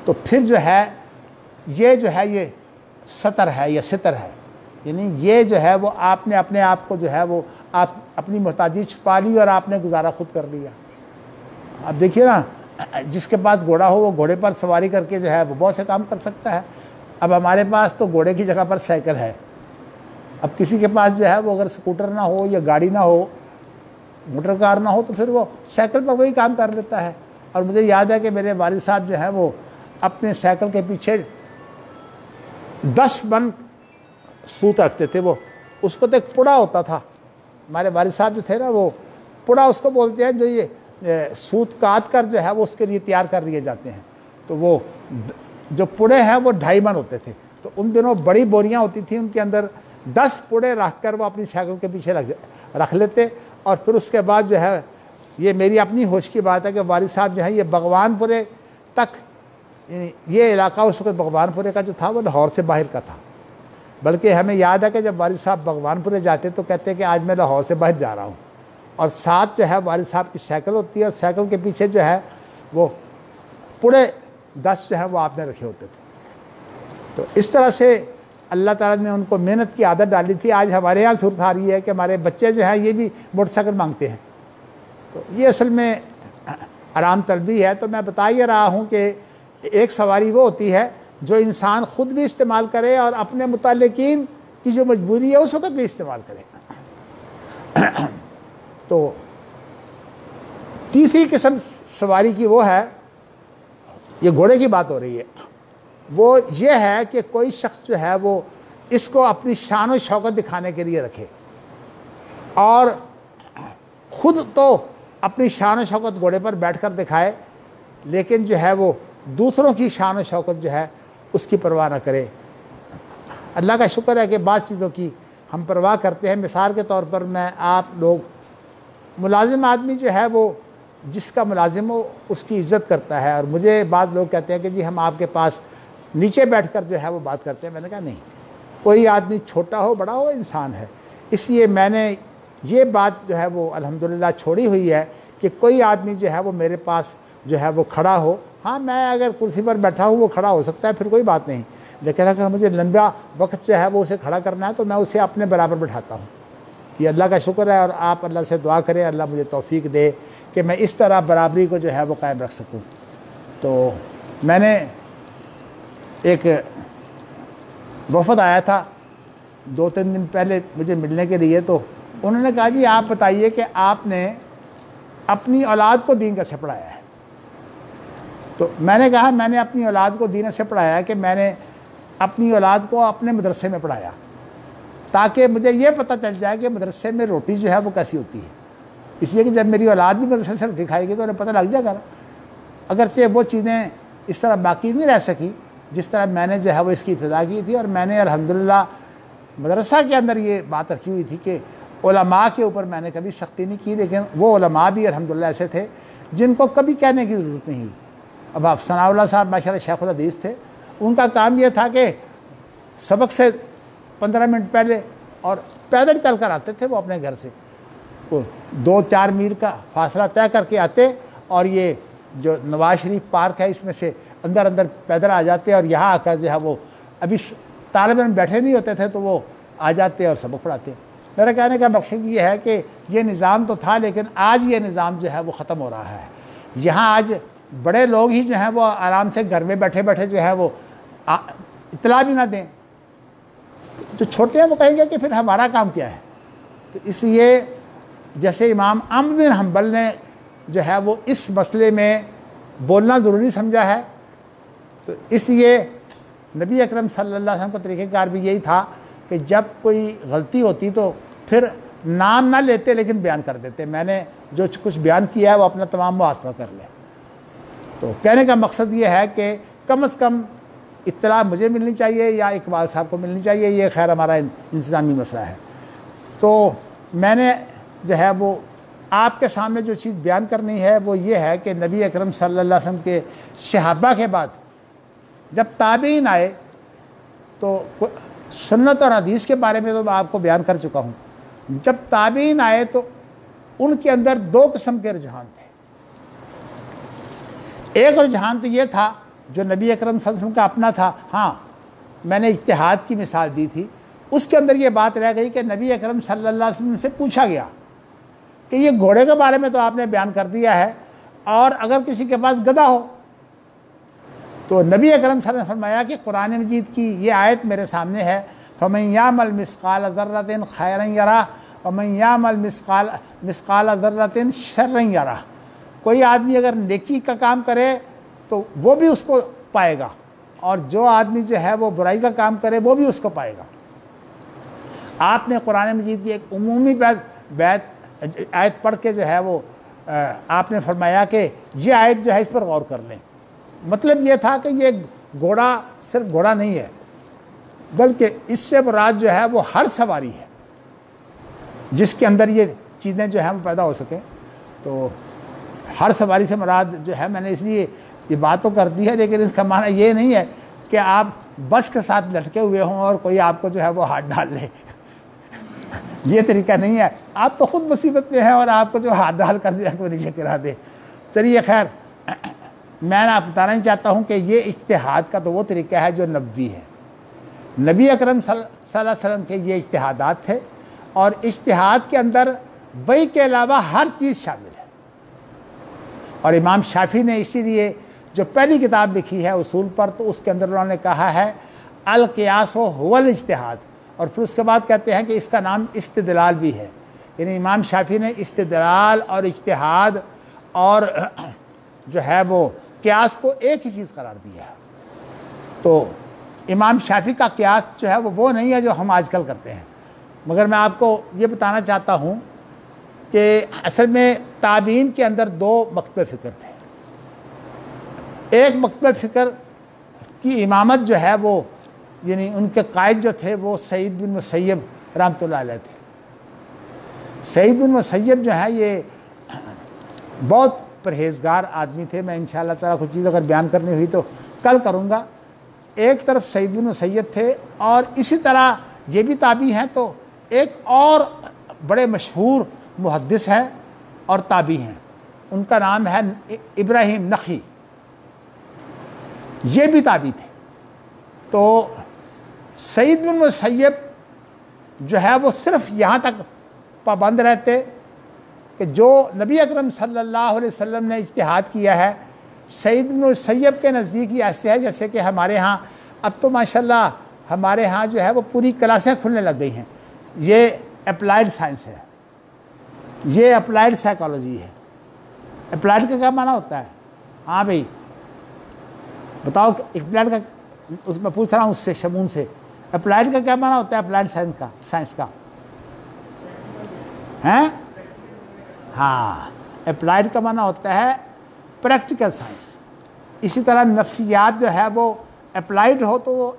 تو پھر جو ہے یہ سطر ہے یا ستر ہے، یعنی یہ جو ہے وہ آپ نے اپنے آپ کو جو ہے وہ آپ اپنی محتاجی چھپا لی اور آپ نے گزارا خود کر لیا۔ اب دیکھیے نا، جس کے پاس گھوڑا ہو وہ گھوڑے پر سواری کر کے جو ہے وہ بہت سے کام کر سکتا ہے۔ اب ہمارے پاس تو گھوڑے کی جگہ پر سائیکل ہے، اب کسی کے پاس جو ہے وہ اگر سکوٹر نہ ہو یا گاڑی نہ ہو، موٹر کار نہ ہو، تو پھر وہ سائیکل پر وہی کام کر لیتا ہے۔ اور مجھے یاد ہے کہ میرے والد صاحب جو ہے وہ اپنے سائیکل کے پیچھے 10 من سوت رکھتے تھے، وہ اس کو تو ایک پڑا ہوتا تھا، ہمارے والد صاحب جو تھے نا وہ پڑا اس کو بولتے ہیں، جو یہ سوت کاٹ کر جو ہے وہ اس کے لیے تیار کر لیے جاتے ہیں، تو وہ جو پڑے ہیں وہ 2.5 من ہوتے تھے۔ تو ان دنوں بڑی بوریاں ہوتی تھیں، ان کے اندر 10 پڑے رکھ کر وہ اپنی سائیکل کے پیچھے رکھ لیتے، اور پھر اس کے بعد جو ہے، یہ میری اپنی ہوش کی بات ہے کہ والد صاحب جو ہے یہ بغوان پورے تک، یہ علاقہ اس وقت بغوان پورے کا جو تھا وہ لاہور سے باہر کا تھا، بلکہ ہمیں یاد ہے کہ جب والد صاحب بغوان پورے جاتے تو کہتے کہ آج میں لاہور سے باہر جا رہا ہوں، اور ساتھ جو ہے والد صاحب کی سائیکل ہوتی ہے، اور سائیکل کے پیچھے جو ہے وہ پورے 10 جو ہیں وہ آپ نے رکھے ہوتے تھے۔ تو اس طرح سے اللہ تعالیٰ نے ان کو محنت کی عادت ڈالی تھی۔ آج ہمارے یہاں صورت آ رہی ہے کہ ہمارے بچے جو ہیں یہ بھی موٹر سائیکل مانگتے ہیں، تو یہ اصل میں آرام طلبی ہے۔ تو میں بتا یہ رہا ہوں کہ ایک سواری وہ ہوتی ہے جو انسان خود بھی استعمال کرے اور اپنے متعلقین کی جو مجبوری ہے اس وقت بھی استعمال کرے۔ تو تیسری قسم سواری کی وہ ہے، یہ گھوڑے کی بات ہو رہی ہے، وہ یہ ہے کہ کوئی شخص جو ہے وہ اس کو اپنی شان و شوکت دکھانے کے لیے رکھے، اور خود تو اپنی شان و شوکت گھوڑے پر بیٹھ کر دکھائے، لیکن جو ہے وہ دوسروں کی شان و شوکت جو ہے اس کی پرواہ نہ کرے۔ اللہ کا شکر ہے کہ بعض چیزوں کی ہم پرواہ کرتے ہیں۔ مثال کے طور پر میں آپ لوگ، ملازم آدمی جو ہے وہ جس کا ملازم ہو اس کی عزت کرتا ہے، اور مجھے بعض لوگ کہتے ہیں کہ جی ہم آپ کے پاس نیچے بیٹھ کر جو ہے وہ بات کرتے ہیں۔ میں نے کہا نہیں، کوئی آدمی چھوٹا ہو بڑا ہو انسان ہے، اس لیے میں نے یہ بات جو ہے وہ الحمدللہ چھوڑی ہوئی ہے کہ کوئی آدمی جو ہے وہ میرے پاس جو ہے وہ کھڑا ہو، ہاں میں اگر کرسی پر بیٹھا ہوں وہ کھڑا ہو سکتا ہے، پھر کوئی بات نہیں، لیکن اگر مجھے لمبا وقت جو ہے وہ اسے کھڑا کرنا ہے تو میں اسے اپنے برابر بٹھاتا ہوں۔ یہ اللہ کا شکر ہے، اور آپ اللہ سے دعا کریں اللہ مجھے توفیق دے کہ میں اس طرح برابری کو جو ہے وہ قائم رکھ سکوں۔ تو میں نے ایک وفد آیا تھا 2-3 دن پہلے مجھے ملنے کے لیے، تو انہوں نے کہا جی آپ بتائیے کہ آپ نے اپنی اولاد کو دین کیسے پڑھایا ہے؟ تو میں نے کہا میں نے اپنی اولاد کو دین سے پڑھایا کہ میں نے اپنی اولاد کو اپنے مدرسے میں پڑھایا، تاکہ مجھے یہ پتہ چل جائے کہ مدرسے میں روٹی جو ہے وہ کیسی ہوتی ہے، اس لیے کہ جب میری اولاد بھی مدرسے سے روٹی کھائے گی تو انہیں پتہ لگ جائے گا نا۔ اگرچہ وہ چیزیں اس طرح باقی نہیں رہ سکی جس طرح میں نے جو ہے وہ اس کی ابتدا کی تھی، اور میں نے الحمدللہ مدرسہ کے اندر یہ بات رکھی ہوئی تھی کہ علماء کے اوپر میں نے کبھی سختی نہیں کی، لیکن وہ علماء بھی الحمدللہ ایسے تھے جن کو کبھی کہنے کی ضرورت نہیں ہوئی۔ اب آپ ثناء اللہ صاحب ماشاءاللہ شیخ الحدیث تھے، ان کا کام یہ تھا کہ سبق سے 15 منٹ پہلے اور پیدل چل کر آتے تھے وہ اپنے گھر سے، 2-4 میل کا فاصلہ طے کر کے آتے اور یہ جو نواز شریف پارک ہے اس میں سے اندر اندر پیدل آ جاتے اور یہاں آ کر جو ہے وہ ابھی طالب علم بیٹھے نہیں ہوتے تھے تو وہ آ جاتے اور سبق پڑھاتے۔ میرا کہنے کا مقصد یہ ہے کہ یہ نظام تو تھا لیکن آج یہ نظام جو ہے وہ ختم ہو رہا ہے۔ یہاں آج بڑے لوگ ہی جو ہیں وہ آرام سے گھر میں بیٹھے بیٹھے جو ہے وہ اطلاع بھی نہ دیں، جو چھوٹے ہیں وہ کہیں گے کہ پھر ہمارا کام کیا ہے۔ تو اس لیے جیسے امام احمد بن حنبل نے جو ہے وہ اس مسئلے میں بولنا ضروری سمجھا ہے، تو اس لیے نبی اکرم صلی اللہ علیہ وسلم کا طریقہ کار بھی یہی تھا کہ جب کوئی غلطی ہوتی تو پھر نام نہ لیتے لیکن بیان کر دیتے، میں نے جو کچھ بیان کیا ہے وہ اپنا تمام محاسبہ کر لے۔ تو کہنے کا مقصد یہ ہے کہ کم از کم اطلاع مجھے ملنی چاہیے یا اقبال صاحب کو ملنی چاہیے، یہ خیر ہمارا انتظامی مسئلہ ہے۔ تو میں نے جو ہے وہ آپ کے سامنے جو چیز بیان کرنی ہے وہ یہ ہے کہ نبی اکرم صلی اللہ علیہ وسلم کے صحابہ کے بعد جب تابعین آئے تو سنت اور حدیث کے بارے میں تو میں آپ کو بیان کر چکا ہوں۔ جب تابعین آئے تو ان کے اندر 2 قسم کے رجحان تھے۔ ایک رجحان تو یہ تھا جو نبی اکرم صلی اللہ علیہ وسلم کا اپنا تھا، ہاں میں نے اجتہاد کی مثال دی تھی، اس کے اندر یہ بات رہ گئی کہ نبی اکرم صلی اللہ علیہ وسلم سے پوچھا گیا کہ یہ گھوڑے کے بارے میں تو آپ نے بیان کر دیا ہے اور اگر کسی کے پاس گدھا ہو تو نبی اکرم صلی اللہ علیہ وسلم نے فرمایا کہ قرآن مجید کی یہ آیت میرے سامنے ہے، فَمَن يَعْمَلْ مِثْقَالَ ذَرَّةٍ خَيْرًا يَرَهُ وَمَن يَعْمَلْ مِثْقَالَ ذَرَّةٍ شَرًّا يَرَهُ۔ کوئی آدمی اگر نیکی کا کام کرے تو وہ بھی اس کو پائے گا اور جو آدمی جو ہے وہ برائی کا کام کرے وہ بھی اس کو پائے گا۔ آپ نے قرآن مجید کی ایک عمومی آیت پڑھ کے جو ہے وہ آپ نے فرمایا کہ یہ آیت جو ہے اس پر غور کر لیں۔ مطلب یہ تھا کہ یہ گھوڑا صرف گھوڑا نہیں ہے بلکہ اس سے مراد جو ہے وہ ہر سواری ہے جس کے اندر یہ چیزیں جو ہیں وہ پیدا ہو سکیں۔ تو ہر سواری سے مراد جو ہے میں نے اس لیے یہ بات تو کر دی ہے لیکن اس کا معنی یہ نہیں ہے کہ آپ بس کے ساتھ لٹکے ہوئے ہوں اور کوئی آپ کو جو ہے وہ ہاتھ ڈال لے، یہ طریقہ نہیں ہے۔ آپ تو خود مصیبت میں ہیں اور آپ کو جو ہاتھ ڈال کر جو ہے وہ نیچے گرا دے۔ چلیے خیر، میں آپ بتانا ہی چاہتا ہوں کہ یہ اجتہاد کا تو وہ طریقہ ہے جو نبوی ہے۔ نبی اکرم صلی اللہ علیہ وسلم کے یہ اجتہادات تھے اور اجتہاد کے اندر وحی کے علاوہ ہر چیز شامل ہے۔ اور امام شافعی نے اسی لیے جو پہلی کتاب لکھی ہے اصول پر تو اس کے اندر انہوں نے کہا ہے القیاس هو الاجتہاد، اور پھر اس کے بعد کہتے ہیں کہ اس کا نام استدلال بھی ہے۔ یعنی امام شافعی نے استدلال اور اجتہاد اور جو ہے وہ قیاس کو ایک ہی چیز قرار دیا ہے۔ تو امام شافعی کا قیاس جو ہے وہ نہیں ہے جو ہم آج کل کرتے ہیں، مگر میں آپ کو یہ بتانا چاہتا ہوں کہ اصل میں تابعین کے اندر 2 مکتب فکر تھے۔ ایک مکتب فکر کی امامت جو ہے وہ یعنی ان کے قائد جو تھے وہ سعید بن مسیب رحمۃ اللہ علیہ تھے۔ سعید بن مسیب جو ہے یہ بہت پرہیزگار آدمی تھے۔ میں انشاءاللہ تعالیٰ کچھ چیز اگر بیان کرنی ہوئی تو کل کروں گا۔ ایک طرف سعید بن مسیب تھے اور اسی طرح یہ بھی تابعی ہیں، تو ایک اور بڑے مشہور محدث ہیں اور تابعی ہیں، ان کا نام ہے ابراہیم نخعی، یہ بھی تابعی تھے۔ تو سعید بن مسیب جو ہے وہ صرف یہاں تک پابند رہتے کہ جو نبی اکرم صلی اللہ علیہ وسلم نے اجتہاد کیا ہے، سعید بن مسیب کے نزدیک یہ ایسے ہے جیسے کہ ہمارے ہاں اب تو ماشاءاللہ ہمارے ہاں جو ہے وہ پوری کلاسیں کھلنے لگ گئی ہیں۔ یہ اپلائیڈ سائنس ہے، یہ اپلائیڈ سائیکالوجی ہے۔ اپلائیڈ کا کیا معنی ہوتا ہے؟ ہاں بھائی بتاؤ، اپلائیڈ کا اس میں پوچھ رہا ہوں اس سے شمون سے، اپلائیڈ کا کیا معنی ہوتا ہے؟ اپلائیڈ سائنس کا ہیں؟ ہاں، اپلائیڈ کا معنی ہوتا ہے پریکٹیکل سائنس۔ اسی طرح نفسیات جو ہے وہ اپلائیڈ ہو تو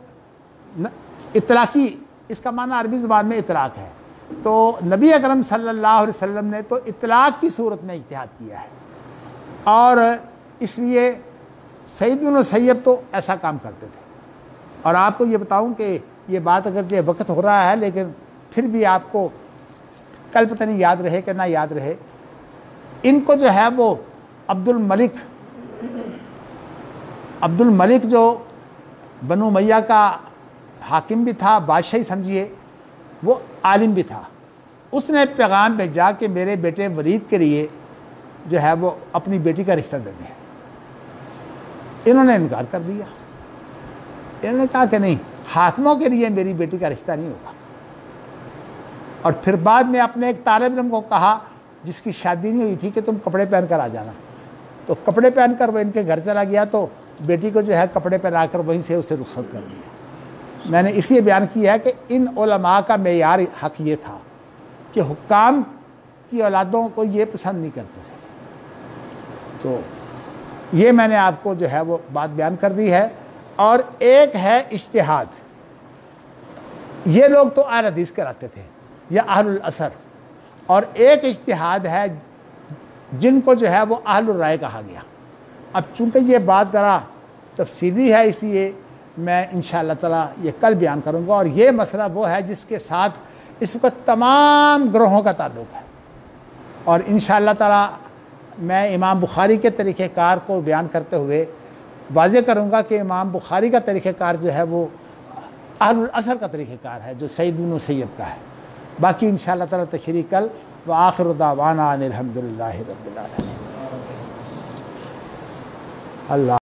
اطلاقی، اس کا معنی عربی زبان میں اطلاق ہے۔ تو نبی اکرم صلی اللہ علیہ وسلم نے تو اطلاق کی صورت میں اجتہاد کیا ہے، اور اس لیے سعید بن مسیب تو ایسا کام کرتے تھے۔ اور آپ کو یہ بتاؤں کہ یہ بات اگرچہ وقت ہو رہا ہے لیکن پھر بھی آپ کو کل پتہ نہیں یاد رہے کہ نہ یاد رہے، ان کو جو ہے وہ عبد الملک جو بنو امیہ کا حاکم بھی تھا، بادشاہی سمجھیے، وہ عالم بھی تھا، اس نے پیغام بھیجا کہ میرے بیٹے ولید کے لیے جو ہے وہ اپنی بیٹی کا رشتہ دے دیں۔ انہوں نے انکار کر دیا، انہوں نے کہا کہ نہیں، حاکموں کے لیے میری بیٹی کا رشتہ نہیں ہوگا۔ اور پھر بعد میں اپنے ایک طالب علم کو کہا جس کی شادی نہیں ہوئی تھی کہ تم کپڑے پہن کر آ جانا، تو کپڑے پہن کر وہ ان کے گھر چلا گیا، تو بیٹی کو جو ہے کپڑے پہنا کر وہیں سے اسے رخصت کر دیا۔ میں نے اس لیے بیان کیا ہے کہ ان علماء کا معیار حق یہ تھا کہ حکام کی اولادوں کو یہ پسند نہیں کرتے تھے۔ تو یہ میں نے آپ کو جو ہے وہ بات بیان کر دی ہے۔ اور ایک ہے اجتہاد، یہ لوگ تو اہل حدیث کراتے تھے یا اہل الاثر، اور ایک اجتہاد ہے جن کو جو ہے وہ اہل الرائے کہا گیا۔ اب چونکہ یہ بات ذرا تفصیلی ہے، اس لیے میں انشاءاللہ تعالیٰ یہ کل بیان کروں گا، اور یہ مسئلہ وہ ہے جس کے ساتھ اس وقت تمام گروہوں کا تعلق ہے، اور انشاءاللہ تعالیٰ میں امام بخاری کے طریقہ کار کو بیان کرتے ہوئے واضح کروں گا کہ امام بخاری کا طریقہ کار جو ہے وہ اہل الاثر کا طریقہ کار ہے جو سعید بن مسیب کا ہے۔ باقی انشاءاللہ تعالیٰ تشریح کل۔ وآخر دعوانا ان الحمدللہ رب العالمین۔ اللہ